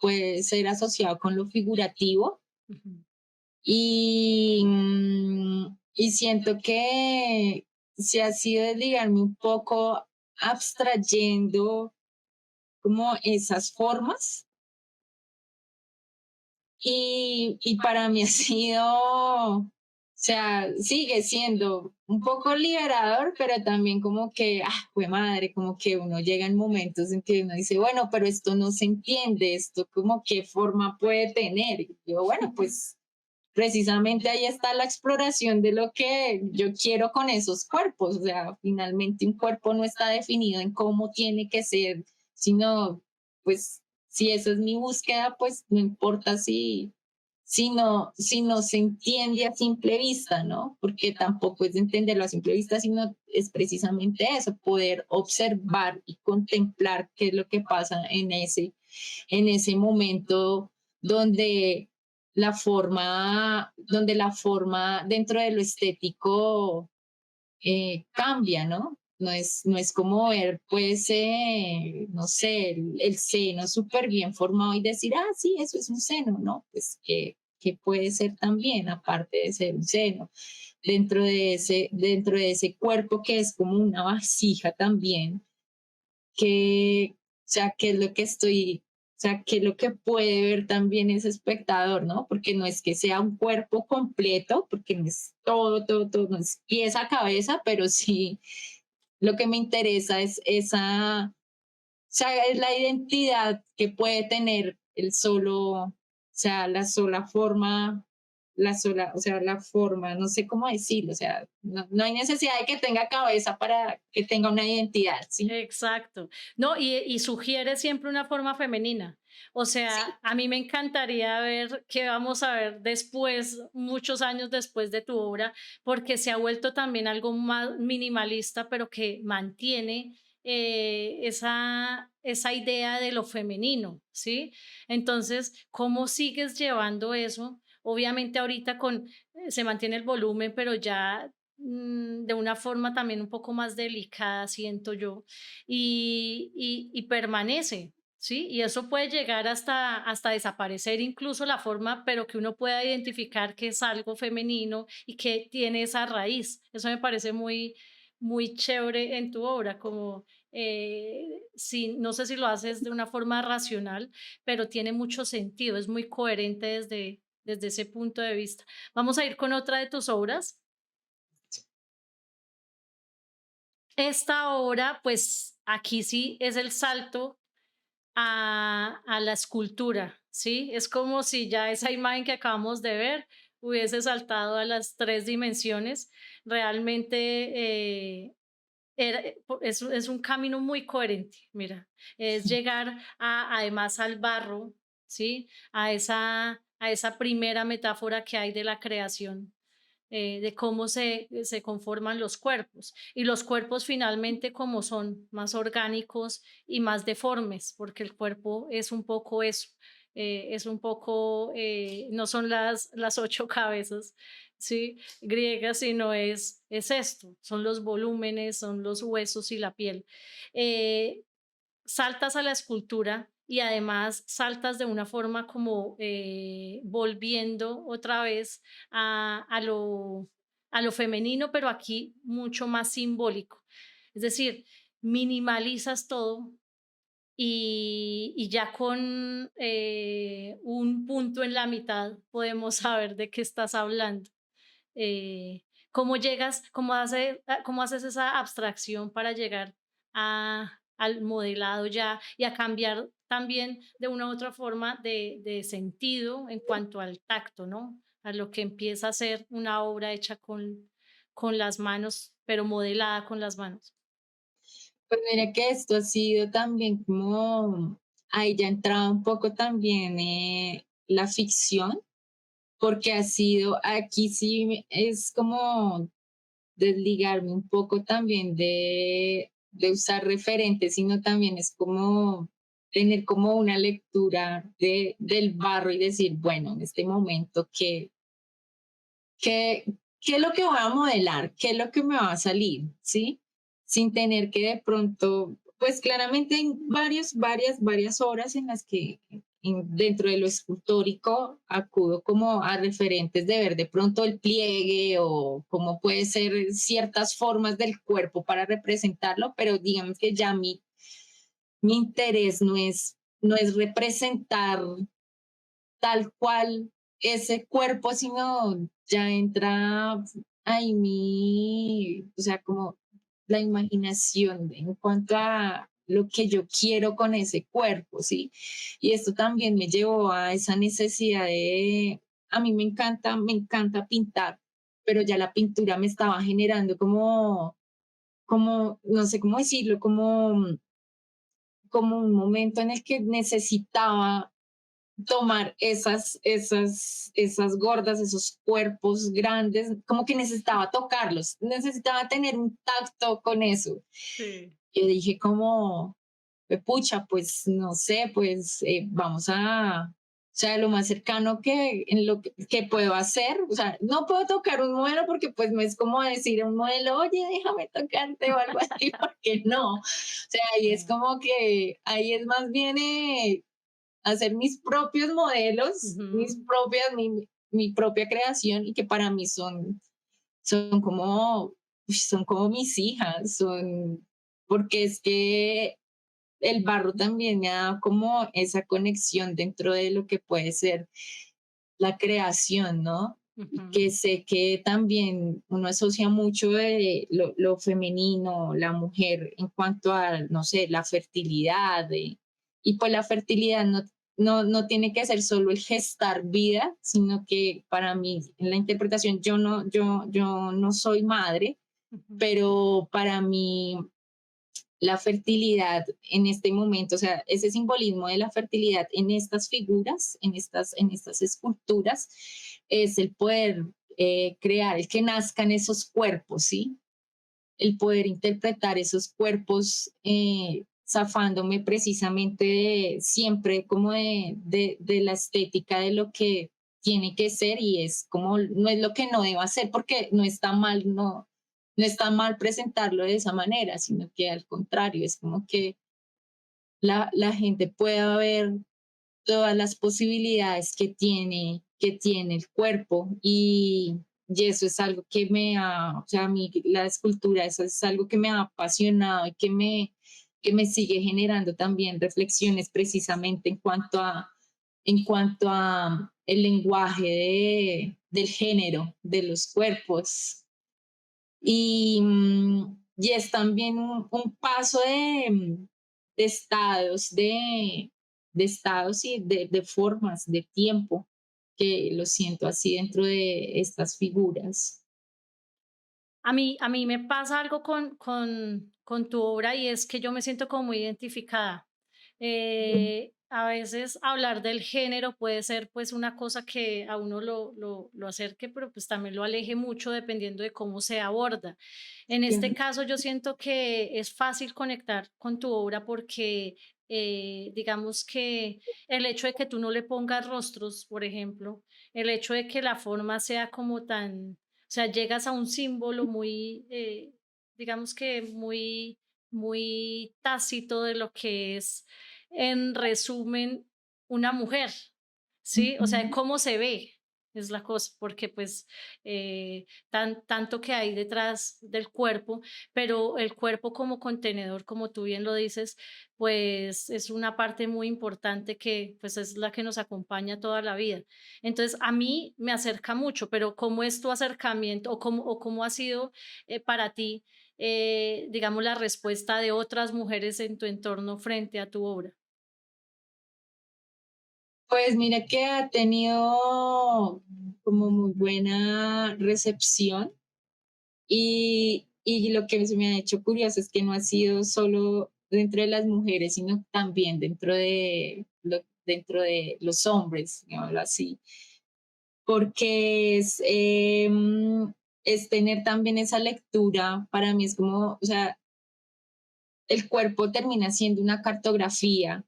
puede ser asociado con lo figurativo Ujú. y siento que se ha sido desligarme un poco abstrayendo como esas formas y para mí ha sido, o sea, sigue siendo un poco liberador, pero también como que, fue madre, como que uno llega en momentos en que uno dice, bueno, pero esto no se entiende, esto como qué forma puede tener. Y yo, bueno, pues precisamente ahí está la exploración de lo que yo quiero con esos cuerpos. O sea, finalmente un cuerpo no está definido en cómo tiene que ser, sino, pues, si esa es mi búsqueda, pues no importa si no se entiende a simple vista, ¿no? Porque tampoco es de entenderlo a simple vista, sino es precisamente eso, poder observar y contemplar qué es lo que pasa en ese momento donde donde la forma dentro de lo estético cambia, ¿no? No es como ver, pues, no sé, el seno súper bien formado y decir, sí, eso es un seno, ¿no? Pues que puede ser también, aparte de ser un seno, dentro de ese cuerpo que es como una vasija también, o sea, que es lo que o sea, que es lo que puede ver también ese espectador, ¿no? Porque no es que sea un cuerpo completo, porque no es todo, no es pieza a cabeza, pero sí lo que me interesa es esa, o sea, es la identidad que puede tener o sea, o sea, la forma, no sé cómo decirlo, o sea, no hay necesidad de que tenga cabeza para que tenga una identidad, ¿sí? Exacto. No, y sugiere siempre una forma femenina. O Sí, sea, a mí me encantaría ver qué vamos a ver después, muchos años después de tu obra, porque se ha vuelto también algo más minimalista, pero que mantiene esa idea de lo femenino, ¿sí? Entonces, ¿cómo sigues llevando eso? Obviamente ahorita se mantiene el volumen, pero ya de una forma también un poco más delicada, siento yo, y permanece. Sí, y eso puede llegar hasta desaparecer incluso la forma, pero que uno pueda identificar que es algo femenino y que tiene esa raíz. Eso me parece muy chévere en tu obra, como, sí, no sé si lo haces de una forma racional, pero tiene mucho sentido, es muy coherente desde ese punto de vista. Vamos a ir con otra de tus obras. Esta obra, pues, aquí sí es el salto a la escultura, ¿sí? Es como si ya esa imagen que acabamos de ver hubiese saltado a las 3 dimensiones. Realmente, es un camino muy coherente, mira, es llegar además al barro, ¿sí? A esa primera metáfora que hay de la creación, de cómo se conforman los cuerpos. Y los cuerpos finalmente como son más orgánicos y más deformes, porque el cuerpo es un poco eso, es un poco, no son las 8 cabezas, ¿sí? Griegas, sino es esto, son los volúmenes, son los huesos y la piel. Eh, Saltas a la escultura y además saltas de una forma como volviendo otra vez a lo femenino, pero aquí mucho más simbólico. Es decir, minimalizas todo y ya con un punto en la mitad podemos saber de qué estás hablando. ¿Cómo llegas, cómo haces esa abstracción para llegar al modelado ya y a cambiar también de una u otra forma de sentido en cuanto al tacto, ¿no? A lo que empieza a ser una obra hecha con las manos, pero modelada con las manos. pues mira que esto ha sido también como, ahí ya entraba un poco también la ficción, porque ha sido, aquí sí es como desligarme un poco también de usar referentes, sino también es como tener como una lectura del barro y decir, bueno, en este momento, ¿qué, qué es lo que voy a modelar? ¿Qué es lo que me va a salir? ¿Sí? Sin tener que de pronto, pues claramente hay varias obras en las que dentro de lo escultórico acudo como a referentes de ver de pronto el pliegue o cómo puede ser ciertas formas del cuerpo para representarlo, pero digamos que ya mi interés no es representar tal cual ese cuerpo, sino ya entra ahí o sea, como la imaginación en cuanto a lo que yo quiero con ese cuerpo, ¿sí? Y esto también me llevó a esa necesidad a mí me encanta pintar, pero ya la pintura me estaba generando no sé cómo decirlo, como un momento en el que necesitaba tomar esas gordas, esos cuerpos grandes, como que necesitaba tocarlos, necesitaba tener un tacto con eso. Sí. Yo dije como, pucha, pues no sé, pues o sea, lo más cercano en lo que puedo hacer, o sea, no puedo tocar un modelo porque pues no es como decir a un modelo, oye, déjame tocarte o algo así, porque no. O sea, ahí es Sí. como que, ahí es más bien hacer mis propios modelos, Ujú. mi propia creación y que para mí son como mis hijas, porque es que el barro también me ha dado como esa conexión dentro de lo que puede ser la creación, ¿no? Y Ujú. que sé que también uno asocia mucho de lo femenino, la mujer en cuanto a, no sé, la fertilidad. Y pues la fertilidad no tiene que ser solo el gestar vida, sino que para mí, en la interpretación, yo no soy madre, Ujú. pero para mí la fertilidad en este momento, o sea, ese simbolismo de la fertilidad en estas figuras, en estas esculturas, es el poder crear, el que nazcan esos cuerpos, ¿sí? El poder interpretar esos cuerpos, zafándome precisamente siempre como de la estética de lo que tiene que ser y es como, no es lo que no deba ser porque no está mal, no está mal presentarlo de esa manera, sino que al contrario, es como que la gente pueda ver todas las posibilidades que tiene el cuerpo y eso es algo que o sea, a mí la escultura, eso es algo que me ha apasionado y que me sigue generando también reflexiones precisamente en cuanto a el lenguaje del género, de los cuerpos. Y es también un paso de estados, de estados y de formas, de tiempo, que lo siento así dentro de estas figuras. A mí me pasa algo con tu obra y es que yo me siento como muy identificada. A veces hablar del género puede ser pues una cosa que a uno lo acerque, pero pues también lo aleje mucho dependiendo de cómo se aborda. En este Claro. caso yo siento que es fácil conectar con tu obra porque digamos que el hecho de que tú no le pongas rostros, por ejemplo, el hecho de que la forma sea como tan, o sea, llegas a un símbolo muy, digamos que muy, muy tácito de lo que es, en resumen, una mujer, ¿sí? O sea, Ujú. cómo se ve es la cosa, porque pues tanto que hay detrás del cuerpo, pero el cuerpo como contenedor, como tú bien lo dices, pues es una parte muy importante que pues es la que nos acompaña toda la vida. Entonces, a mí me acerca mucho, pero ¿cómo es tu acercamiento o cómo ha sido para ti, digamos, la respuesta de otras mujeres en tu entorno frente a tu obra? Pues mira que ha tenido como muy buena recepción y lo que se me ha hecho curioso es que no ha sido solo dentro de las mujeres, sino también dentro de los hombres, digámoslo así, porque es tener también esa lectura, para mí es como, o sea, el cuerpo termina siendo una cartografía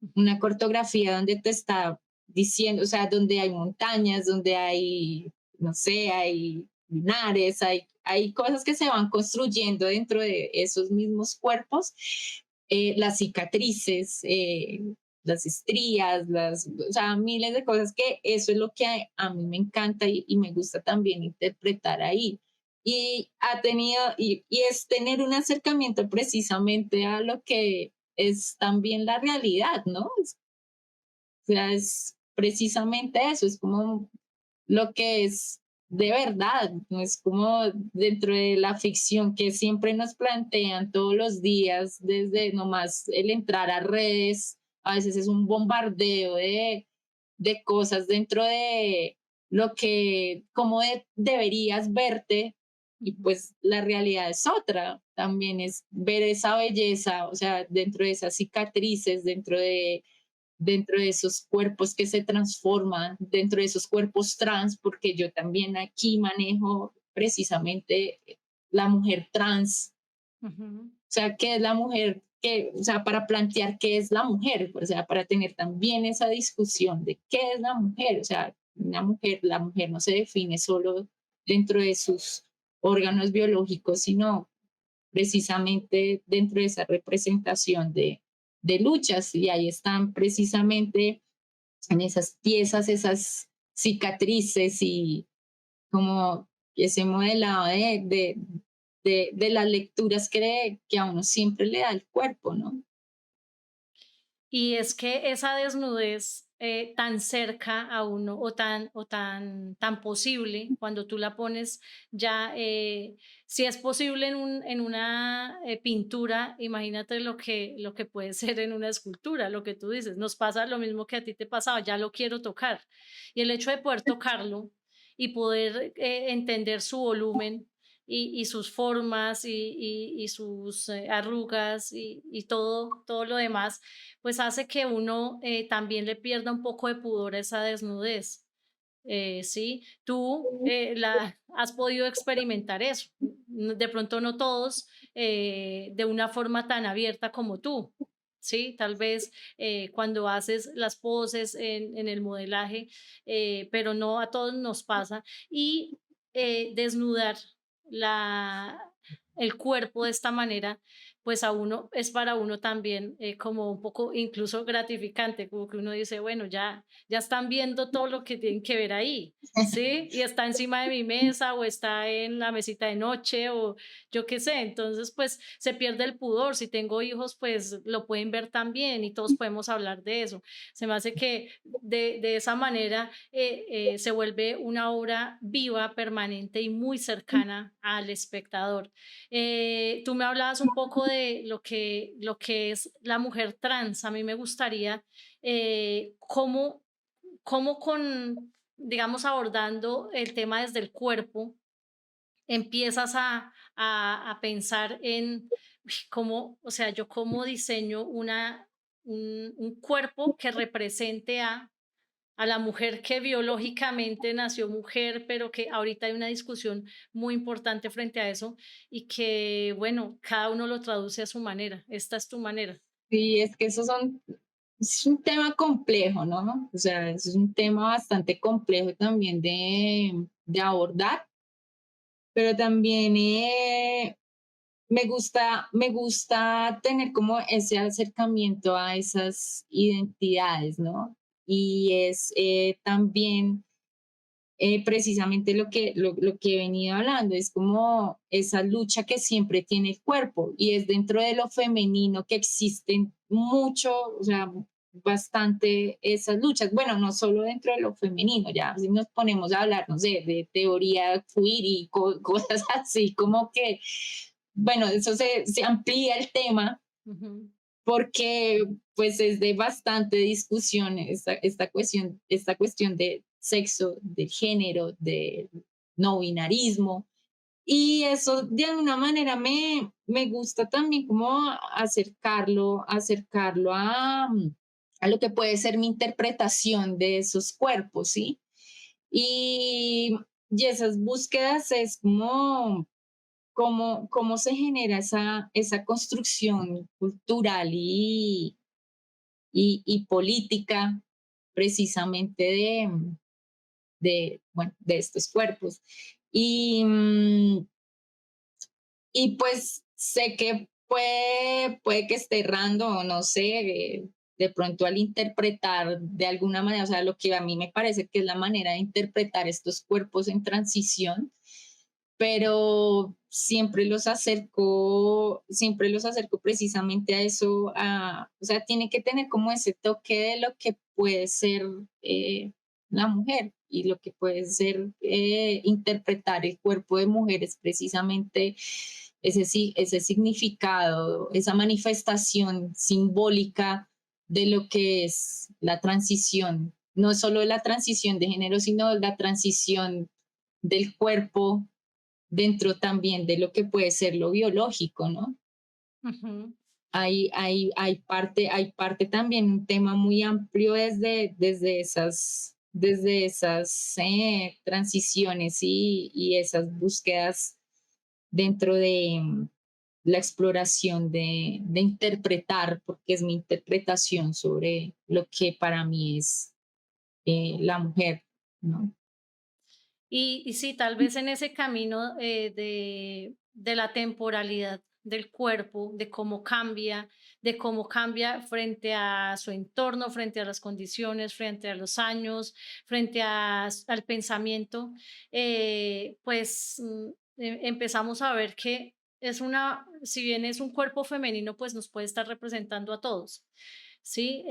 donde te está diciendo, o sea, donde hay montañas, donde hay, no sé, hay lunares, hay cosas que se van construyendo dentro de esos mismos cuerpos, las cicatrices, las estrías, o sea, miles de cosas que eso es lo que a mí me encanta y me gusta también interpretar ahí. Y es tener un acercamiento precisamente a lo que es también la realidad, ¿no? O sea, es precisamente eso, es como lo que es de verdad, no es como dentro de la ficción que siempre nos plantean todos los días, desde nomás el entrar a redes, a veces es un bombardeo de cosas dentro de lo que, deberías verte, y Ujú. pues la realidad es otra, también es ver esa belleza, o sea, dentro de esas cicatrices, dentro de esos cuerpos que se transforman, dentro de esos cuerpos trans, porque yo también aquí manejo precisamente la mujer trans, Ujú. o sea, ¿qué es la mujer? O sea, para plantear qué es la mujer, o sea, para tener también esa discusión de qué es la mujer, o sea, la mujer no se define solo dentro de sus órganos biológicos, sino precisamente dentro de esa representación de luchas y ahí están precisamente en esas piezas, esas cicatrices y como ese modelado de las lecturas que a uno siempre le da el cuerpo, ¿no? Y es que esa desnudez tan cerca a uno tan posible, cuando tú la pones ya, si es posible en una pintura, imagínate lo que puede ser en una escultura, lo que tú dices, nos pasa lo mismo que a ti te pasaba, ya lo quiero tocar. Y el hecho de poder tocarlo y poder entender su volumen y sus formas y sus arrugas y todo lo demás, pues hace que uno también le pierda un poco de pudor a esa desnudez. Sí, tú has podido experimentar eso. De pronto no todos de una forma tan abierta como tú. Sí, tal vez cuando haces las poses en el modelaje, pero no a todos nos pasa. Y desnudar la, el cuerpo de esta manera, pues a uno es para uno también como un poco incluso gratificante, como que uno dice, bueno, ya están viendo todo lo que tienen que ver ahí, ¿sí? Y está encima de mi mesa o está en la mesita de noche o yo qué sé. Entonces, pues se pierde el pudor. Si tengo hijos, pues lo pueden ver también y todos podemos hablar de eso. Se me hace que de esa manera se vuelve una obra viva, permanente y muy cercana al espectador. Tú me hablabas un poco de lo que es la mujer trans. A mí me gustaría cómo con, digamos, abordando el tema desde el cuerpo, empiezas a pensar en uy, cómo, o sea, yo cómo diseño un cuerpo que represente a la mujer que biológicamente nació mujer, pero que ahorita hay una discusión muy importante frente a eso y que, bueno, cada uno lo traduce a su manera. Esta es tu manera. Sí, es que es un tema complejo, ¿no? O sea, es un tema bastante complejo también de abordar, pero también me gusta tener como ese acercamiento a esas identidades, ¿no? Y es también precisamente lo que he venido hablando, es como esa lucha que siempre tiene el cuerpo y es dentro de lo femenino que existen mucho, o sea, bastante esas luchas. Bueno, no solo dentro de lo femenino, ya si nos ponemos a hablar, no sé, de teoría queer y cosas así, como que, bueno, eso se amplía el tema Ujú, porque pues es de bastante discusión esta cuestión de sexo, de género, de no binarismo. Y eso de alguna manera me gusta también como acercarlo a lo que puede ser mi interpretación de esos cuerpos, ¿sí? Y, y esas búsquedas es como cómo se genera esa construcción cultural y política precisamente bueno, de estos cuerpos. Y, y pues sé que puede que esté errando o no sé, de pronto al interpretar de alguna manera, o sea, lo que a mí me parece que es la manera de interpretar estos cuerpos en transición, pero siempre los acerco precisamente a eso, o sea, tiene que tener como ese toque de lo que puede ser la mujer y lo que puede ser interpretar el cuerpo de mujeres, precisamente ese significado, esa manifestación simbólica de lo que es la transición, no solo la transición de género, sino la transición del cuerpo dentro también de lo que puede ser lo biológico, ¿no? ujú. Hay parte también, un tema muy amplio desde esas transiciones y esas búsquedas dentro de la exploración de interpretar, porque es mi interpretación sobre lo que para mí es la mujer, ¿no? Y sí, tal vez en ese camino de la temporalidad del cuerpo, de cómo cambia frente a su entorno, frente a las condiciones, frente a los años, frente al pensamiento, pues empezamos a ver que si bien es un cuerpo femenino, pues nos puede estar representando a todos. Sí,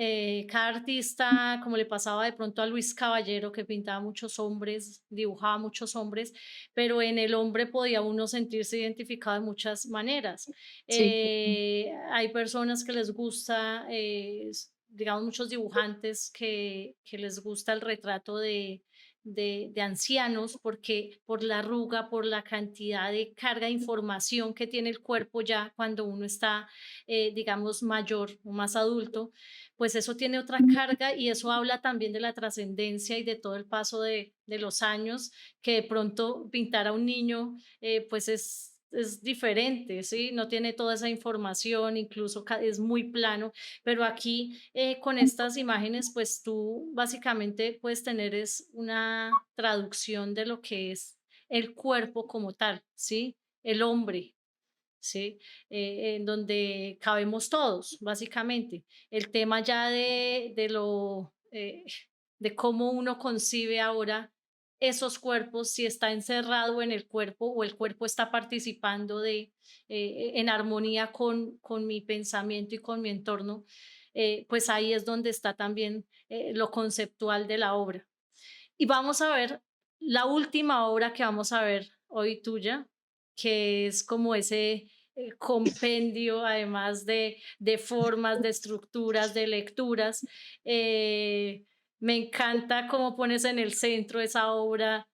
cada artista, como le pasaba de pronto a Luis Caballero, que pintaba muchos hombres, dibujaba muchos hombres, pero en el hombre podía uno sentirse identificado de muchas maneras. Sí, Hay personas que les gusta digamos, muchos dibujantes que les gusta el retrato de ancianos, porque por la arruga, por la cantidad de carga de información que tiene el cuerpo ya cuando uno está, digamos, mayor o más adulto, pues eso tiene otra carga y eso habla también de la trascendencia y de todo el paso de los años, que de pronto pintar a un niño, pues es diferente, ¿sí? No tiene toda esa información, incluso es muy plano, pero aquí con estas imágenes, pues tú básicamente puedes tener es una traducción de lo que es el cuerpo como tal, ¿sí? El hombre, ¿sí? En donde cabemos todos, básicamente. El tema ya de cómo uno concibe ahora esos cuerpos, si está encerrado en el cuerpo o el cuerpo está participando en armonía con mi pensamiento y con mi entorno, pues ahí es donde está también lo conceptual de la obra. Y vamos a ver la última obra que vamos a ver hoy tuya, que es como ese compendio, además de formas, de estructuras, de lecturas. Eh, Me encanta cómo pones en el centro esa obra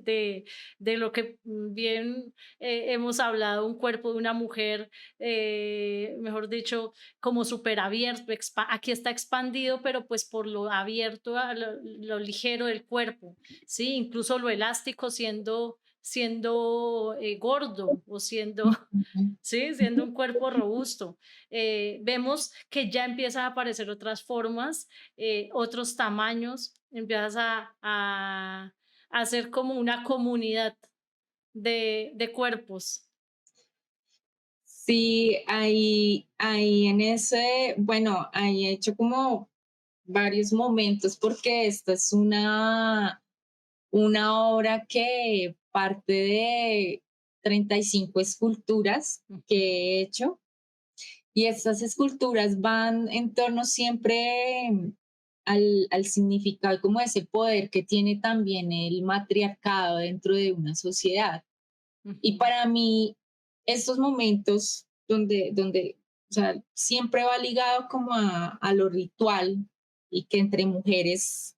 de, de lo que bien hemos hablado, un cuerpo de una mujer, mejor dicho, como súper abierto, aquí está expandido, pero pues por lo abierto, a lo ligero del cuerpo, ¿sí? Incluso lo elástico siendo gordo o siendo, Ujú. ¿sí? Siendo un cuerpo robusto. Vemos que ya empiezan a aparecer otras formas, otros tamaños, empiezas a hacer como una comunidad de cuerpos. Sí, ahí en ese, bueno, ahí he hecho como varios momentos porque esta es una obra que parte de 35 esculturas Ujú, que he hecho y estas esculturas van en torno siempre al significado, como ese poder que tiene también el matriarcado dentro de una sociedad. Y ujú. para mí, estos momentos donde o sea, siempre va ligado como a lo ritual y que entre mujeres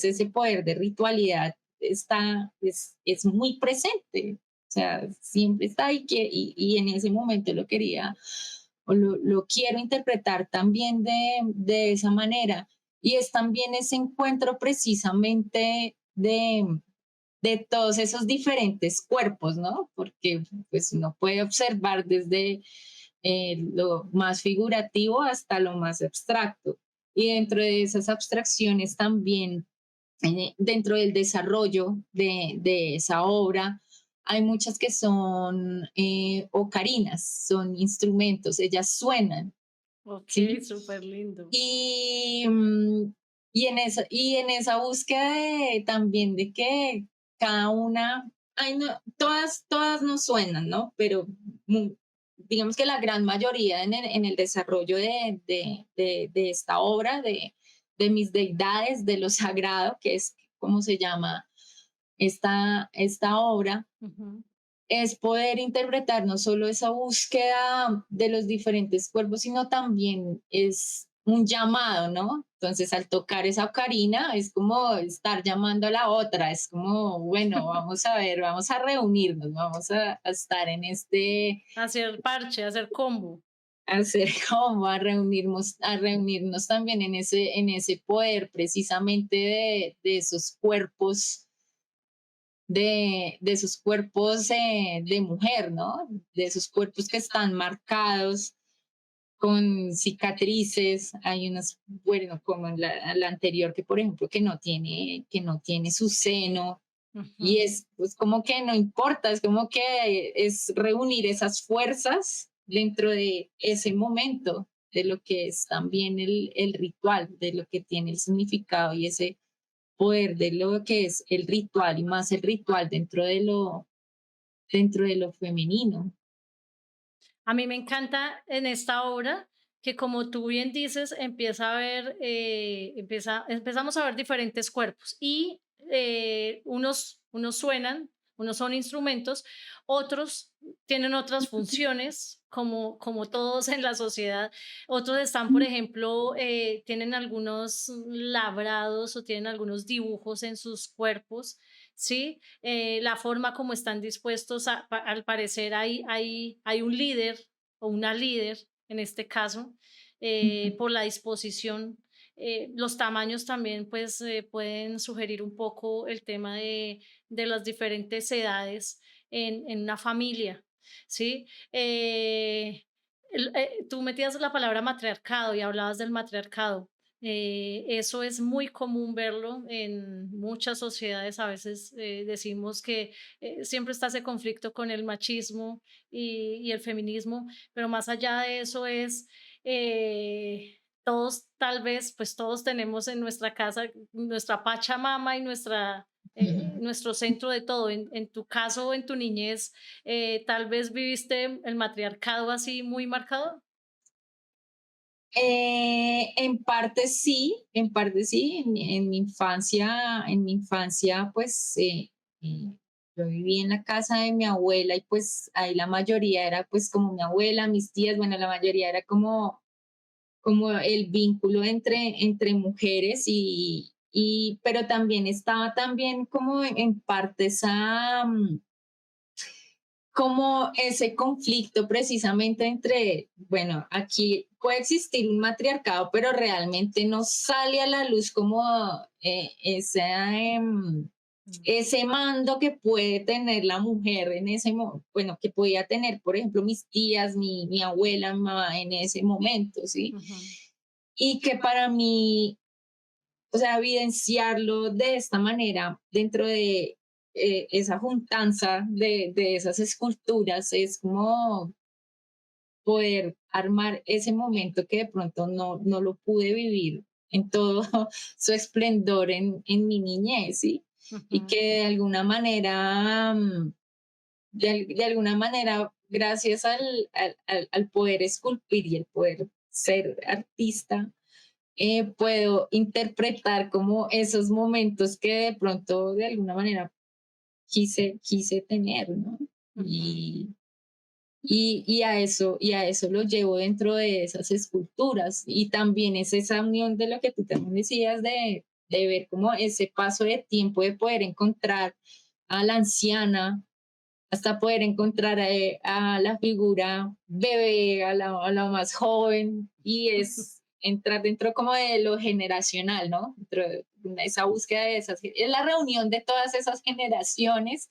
ese poder de ritualidad es muy presente. O sea, siempre está ahí y en ese momento lo quería o lo quiero interpretar también de esa manera. Y es también ese encuentro precisamente de todos esos diferentes cuerpos, ¿no? Porque pues uno puede observar desde lo más figurativo hasta lo más abstracto. Y dentro de esas abstracciones también, dentro del desarrollo de esa obra, hay muchas que son ocarinas, son instrumentos, ellas suenan, Ok, ¿sí? súper lindo. Y, y en esa búsqueda también de que cada una, ay, no, todas no suenan, ¿no? Pero digamos que la gran mayoría en el desarrollo de esta obra, de mis deidades, de lo sagrado, que es como se llama esta obra, Ujú. es poder interpretar no solo esa búsqueda de los diferentes cuerpos, sino también es un llamado, ¿no? Entonces, al tocar esa ocarina, es como estar llamando a la otra, es como, bueno, vamos a ver, vamos a reunirnos, vamos a estar en Hacer parche, hacer combo. a hacer como a reunirnos también en ese poder precisamente de esos cuerpos de esos cuerpos de mujer, ¿no? De esos cuerpos que están marcados con cicatrices. Hay unas, bueno, como en la anterior, que por ejemplo, que no tiene su seno. Y Ujú. es pues, como que no importa, es como que es reunir esas fuerzas dentro de ese momento, de lo que es también el ritual, de lo que tiene el significado y ese poder de lo que es el ritual y más el ritual dentro de lo femenino. A mí me encanta en esta obra que, como tú bien dices, empezamos a ver diferentes cuerpos y unos suenan, unos son instrumentos, otros tienen otras funciones, como todos en la sociedad. Otros están, por ejemplo, tienen algunos labrados o tienen algunos dibujos en sus cuerpos, ¿sí? La forma como están dispuestos, al parecer hay un líder o una líder en este caso, por la disposición. Los tamaños también pues pueden sugerir un poco el tema de las diferentes edades en una familia, ¿sí? Tú metías la palabra matriarcado y hablabas del matriarcado. Eso es muy común verlo en muchas sociedades. A veces decimos que siempre está ese conflicto con el machismo y el feminismo, pero más allá de eso es, todos tal vez, pues todos tenemos en nuestra casa nuestra Pachamama y nuestro centro de todo. En tu caso, en tu niñez, tal vez viviste el matriarcado así muy marcado. En parte sí, en mi infancia, pues yo viví en la casa de mi abuela y pues ahí la mayoría era pues como mi abuela, mis tías, bueno, la mayoría era como el vínculo entre mujeres pero también estaba también como en parte como ese conflicto precisamente entre, bueno, aquí puede existir un matriarcado, pero realmente no sale a la luz como Mm, ese mando que puede tener la mujer bueno, que podía tener, por ejemplo, mis tías, mi abuela, mi mamá en ese momento, ¿sí? ujú, Y que para mí, o sea, evidenciarlo de esta manera dentro de esa juntanza de esas esculturas es como poder armar ese momento que de pronto no lo pude vivir en todo su esplendor en mi niñez, ¿sí? Y ujú, que de alguna manera, de alguna manera, gracias al poder esculpir y el poder ser artista, puedo interpretar como esos momentos que de pronto de alguna manera quise tener, ¿no? ujú, Y a eso lo llevo dentro de esas esculturas. Y también es esa unión de lo que tú también decías de ver como ese paso de tiempo de poder encontrar a la anciana hasta poder encontrar a la figura bebé, a la más joven, y es entrar dentro como de lo generacional, ¿no? Dentro de esa búsqueda de esas, es la reunión de todas esas generaciones,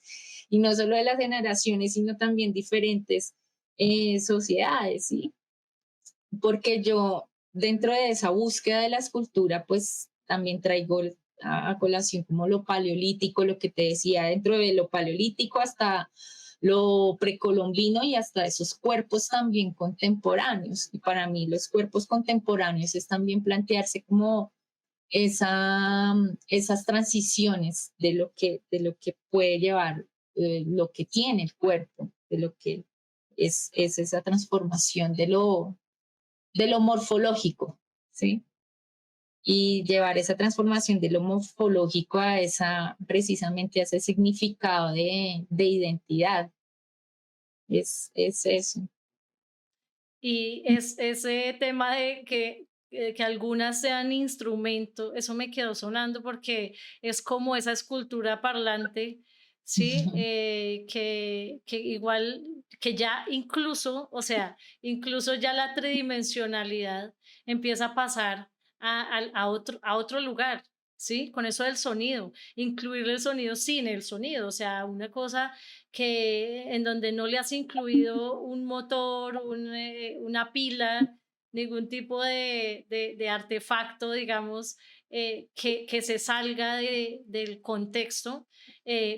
y no solo de las generaciones, sino también diferentes sociedades, ¿sí? Porque yo, dentro de esa búsqueda de la escultura, pues también traigo a colación como lo paleolítico, lo que te decía, dentro de lo paleolítico hasta lo precolombino y hasta esos cuerpos también contemporáneos. Y para mí los cuerpos contemporáneos es también plantearse como esas transiciones de lo que puede llevar, lo que tiene el cuerpo, de lo que es esa transformación de lo morfológico, ¿sí? Y llevar esa transformación de lo morfológico a precisamente a ese significado de identidad. Es eso. y es ese tema de que algunas sean instrumento, eso me quedó sonando porque es como esa escultura parlante, ¿sí? Que igual, que ya incluso, o sea, incluso ya la tridimensionalidad empieza a pasar a otro lugar, ¿sí? Con eso del sonido, incluir el sonido sin el sonido, o sea, una cosa que en donde no le has incluido un motor, una pila, ningún tipo de artefacto, digamos, que se salga del contexto,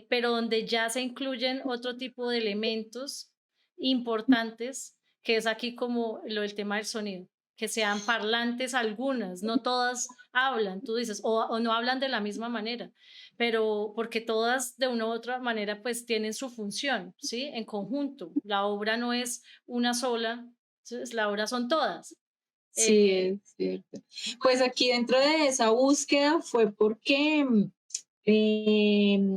pero donde ya se incluyen otro tipo de elementos importantes, que es aquí como lo del tema del sonido, que sean parlantes algunas, no todas hablan, tú dices, o no hablan de la misma manera, pero porque todas de una u otra manera pues tienen su función, ¿sí? En conjunto. La obra no es una sola, entonces la obra son todas. Sí, Eh, es cierto. Pues aquí dentro de esa búsqueda fue porque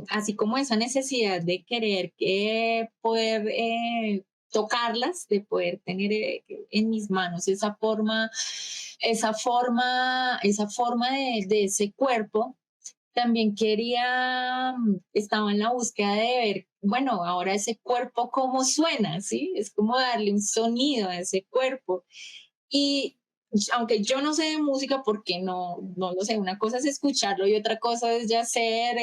así como esa necesidad de querer poder tocarlas, de poder tener en mis manos esa forma de ese cuerpo. También estaba en la búsqueda de ver, bueno, ahora ese cuerpo cómo suena, ¿sí? Es como darle un sonido a ese cuerpo. Y aunque yo no sé de música porque no lo sé, una cosa es escucharlo y otra cosa es ya ser,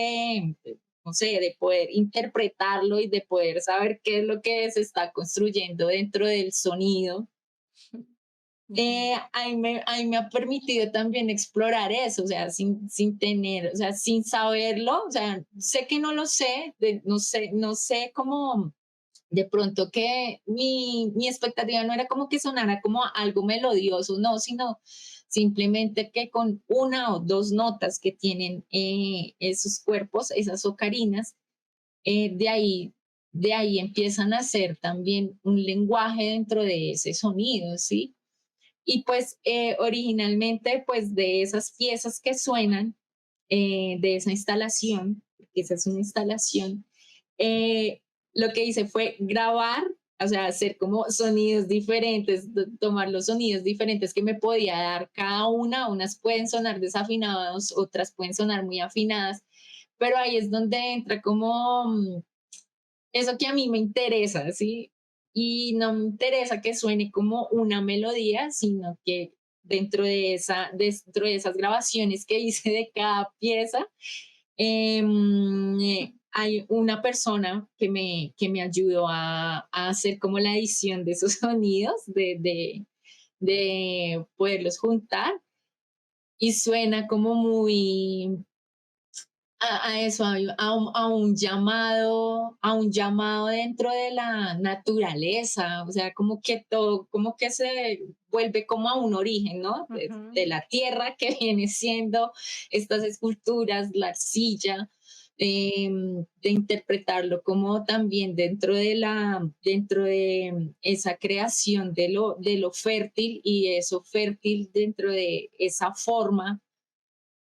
no sé, de poder interpretarlo y de poder saber qué es lo que se está construyendo dentro del sonido. Ujú. Ahí me ha permitido también explorar eso, o sea, sin tener, o sea, sin saberlo, o sea, sé que no lo sé, no sé cómo de pronto que mi expectativa no era como que sonara como algo melodioso, no, sino simplemente que con una o dos notas que tienen esos cuerpos, esas ocarinas, eh, de ahí, de ahí empiezan a ser también un lenguaje dentro de ese sonido, ¿sí? Y pues originalmente, pues de esas piezas que suenan, de esa instalación, porque esa es una instalación, eh, lo que hice fue grabar, o sea, hacer como sonidos diferentes, tomar los sonidos diferentes que me podía dar cada una. Unas pueden sonar desafinados, otras pueden sonar muy afinadas, pero ahí es donde entra como eso que a mí me interesa, ¿sí? Y no me interesa que suene como una melodía, sino que dentro de esas grabaciones que hice de cada pieza, hay una persona que me ayudó a hacer como la edición de esos sonidos, de poderlos juntar y suena como muy a eso, a un llamado dentro de la naturaleza, o sea, como que todo, como que se vuelve como a un origen, ¿no? De Ujú. la tierra que viene siendo estas esculturas, la arcilla, de interpretarlo como también dentro de esa creación de lo fértil y eso fértil dentro de esa forma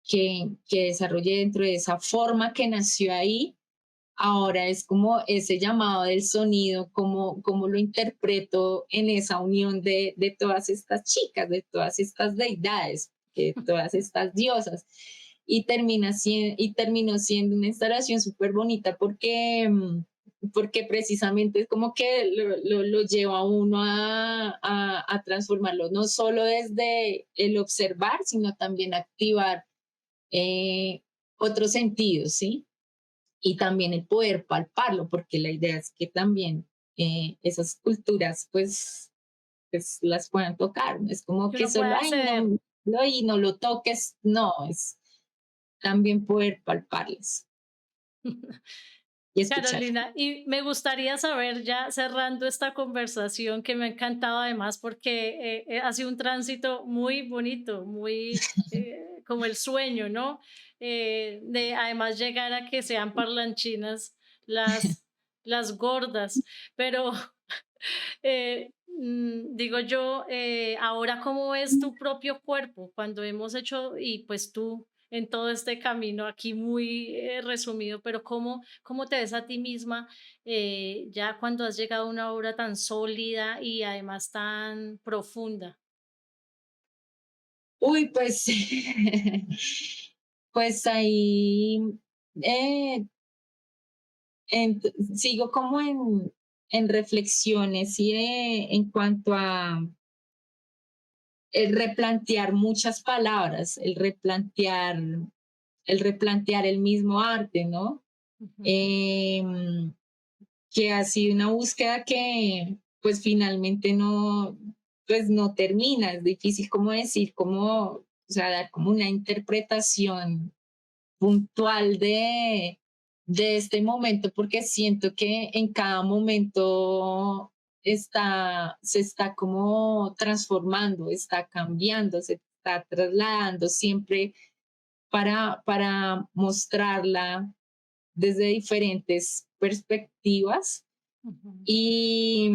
que desarrollé dentro de esa forma que nació ahí, ahora es como ese llamado del sonido, como lo interpreto en esa unión de todas estas chicas, de todas estas deidades, de todas estas diosas. Y terminó siendo una instalación súper bonita porque, porque precisamente es como que lo lleva a uno a transformarlo, no solo desde el observar, sino también activar eh, otros sentidos, ¿sí? Y también el poder palparlo, porque la idea es que también esas culturas, pues las puedan tocar. No es como Que que uno solo, pueda ay, acceder. no, y no lo toques. No, es también poder palparlas y escuchar. Carolina, y me gustaría saber ya cerrando esta conversación que me ha encantado además porque ha sido un tránsito muy bonito, muy como el sueño, ¿no? De además llegar a que sean parlanchinas las gordas, pero digo yo, ahora cómo ves tu propio cuerpo cuando hemos hecho, y pues tú en todo este camino aquí muy resumido, pero cómo te ves a ti misma ya cuando has llegado a una obra tan sólida y además tan profunda? Uy, pues, pues ahí eh, sigo como en reflexiones y en cuanto a el replantear muchas palabras, el replantear el mismo arte, ¿no? Ujú. Em, que ha sido una búsqueda que pues finalmente pues no termina, es difícil como decir, como, o sea, dar como una interpretación puntual de este momento, porque siento que en cada momento se está como transformando, está cambiando, se está trasladando siempre para mostrarla desde diferentes perspectivas. Ujú. Y,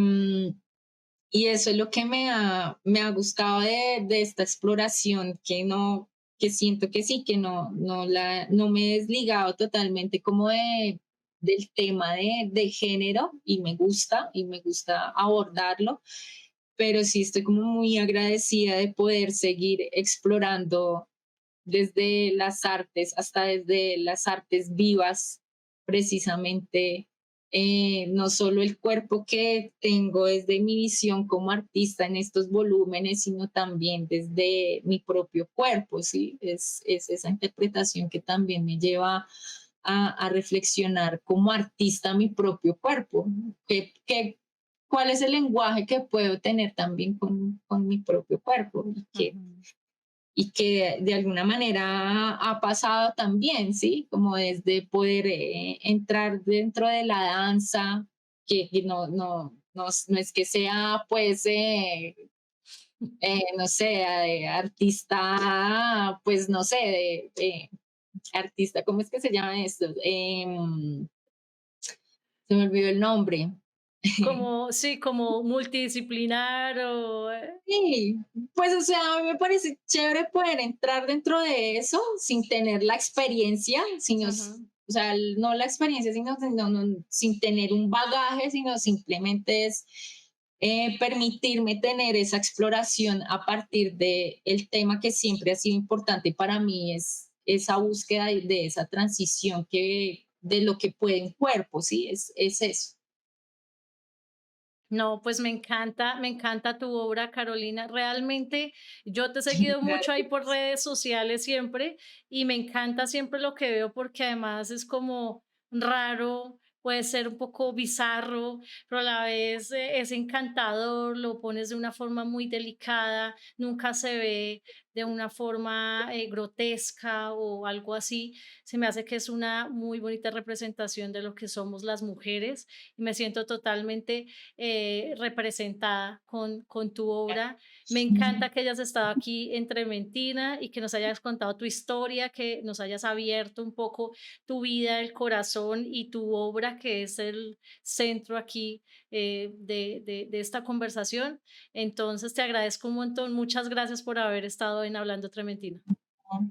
y eso es lo que me ha gustado de esta exploración, que no, que siento que sí, que no me he desligado totalmente como del tema de género y me gusta abordarlo, pero sí estoy como muy agradecida de poder seguir explorando desde las artes hasta desde las artes vivas, precisamente, no solo el cuerpo que tengo desde mi visión como artista en estos volúmenes, sino también desde mi propio cuerpo, ¿sí? Es esa interpretación que también me lleva a reflexionar como artista mi propio cuerpo, cuál es el lenguaje que puedo tener también con mi propio cuerpo Ujú. y que de alguna manera ha pasado también, ¿sí? Como desde poder entrar dentro de la danza, que no es que sea, pues, no sé, artista, pues, no sé, artista, ¿cómo es que se llama esto? Se me olvidó el nombre. Como, sí, como multidisciplinar o... Sí, pues, o sea, a mí me parece chévere poder entrar dentro de eso sin tener la experiencia, Ujú. o sea, no la experiencia, sin tener un bagaje, sino simplemente es permitirme tener esa exploración a partir de el tema que siempre ha sido importante para mí, es esa búsqueda de esa transición de lo que puede un cuerpo, ¿sí? Es eso. No, pues me encanta tu obra, Carolina. Realmente yo te he seguido mucho ahí por Gracias. redes sociales siempre y me encanta siempre lo que veo porque además es como raro, puede ser un poco bizarro, pero a la vez es encantador, lo pones de una forma muy delicada, nunca se ve de una forma grotesca o algo así. Se me hace que es una muy bonita representación de lo que somos las mujeres y me siento totalmente representada con tu obra. Me encanta que hayas estado aquí en Trementina y que nos hayas contado tu historia, que nos hayas abierto un poco tu vida, el corazón y tu obra, que es el centro aquí de esta conversación. Entonces, te agradezco un montón. Muchas gracias por haber estado en Hablando Trementina.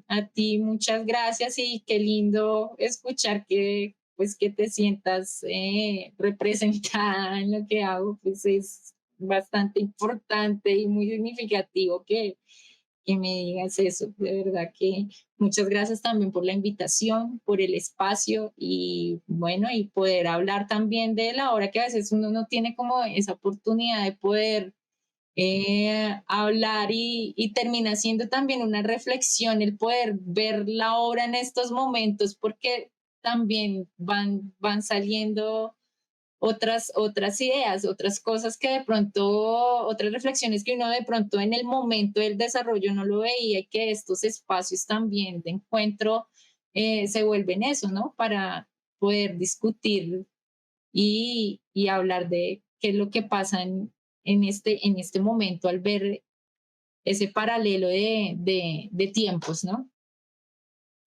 A ti muchas gracias y qué lindo escuchar que pues que te sientas representada en lo que hago, pues es bastante importante y muy significativo que me digas eso. De verdad que muchas gracias también por la invitación, por el espacio y bueno, y poder hablar también de la hora que a veces uno no tiene como esa oportunidad de poder hablar y termina siendo también una reflexión el poder ver la obra en estos momentos porque también van saliendo otras ideas, otras cosas que de pronto, otras reflexiones que uno de pronto en el momento del desarrollo no lo veía y que estos espacios también de encuentro se vuelven eso, ¿no? Para poder discutir y hablar de qué es lo que pasa en este momento al ver ese paralelo de tiempos, ¿no?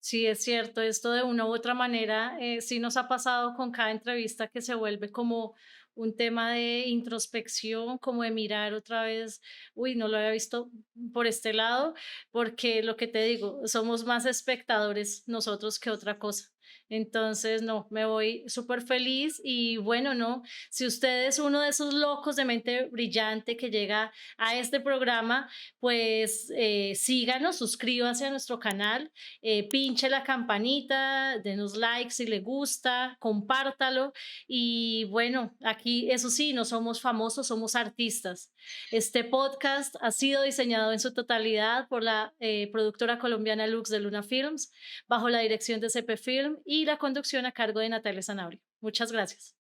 Sí, es cierto, esto de una u otra manera sí nos ha pasado con cada entrevista que se vuelve como un tema de introspección, como de mirar otra vez, uy, no lo había visto por este lado, porque lo que te digo, somos más espectadores nosotros que otra cosa. Entonces, no, me voy súper feliz y bueno, no, si usted es uno de esos locos de mente brillante que llega a este programa, pues síganos, suscríbase a nuestro canal, pinche la campanita, denos like si le gusta, compártalo. Y bueno, aquí, eso sí, no somos famosos, somos artistas. Este podcast ha sido diseñado en su totalidad por la productora colombiana Lux de Luna Films, bajo la dirección de CP Film y la conducción a cargo de Natalia Sanabria. Muchas gracias.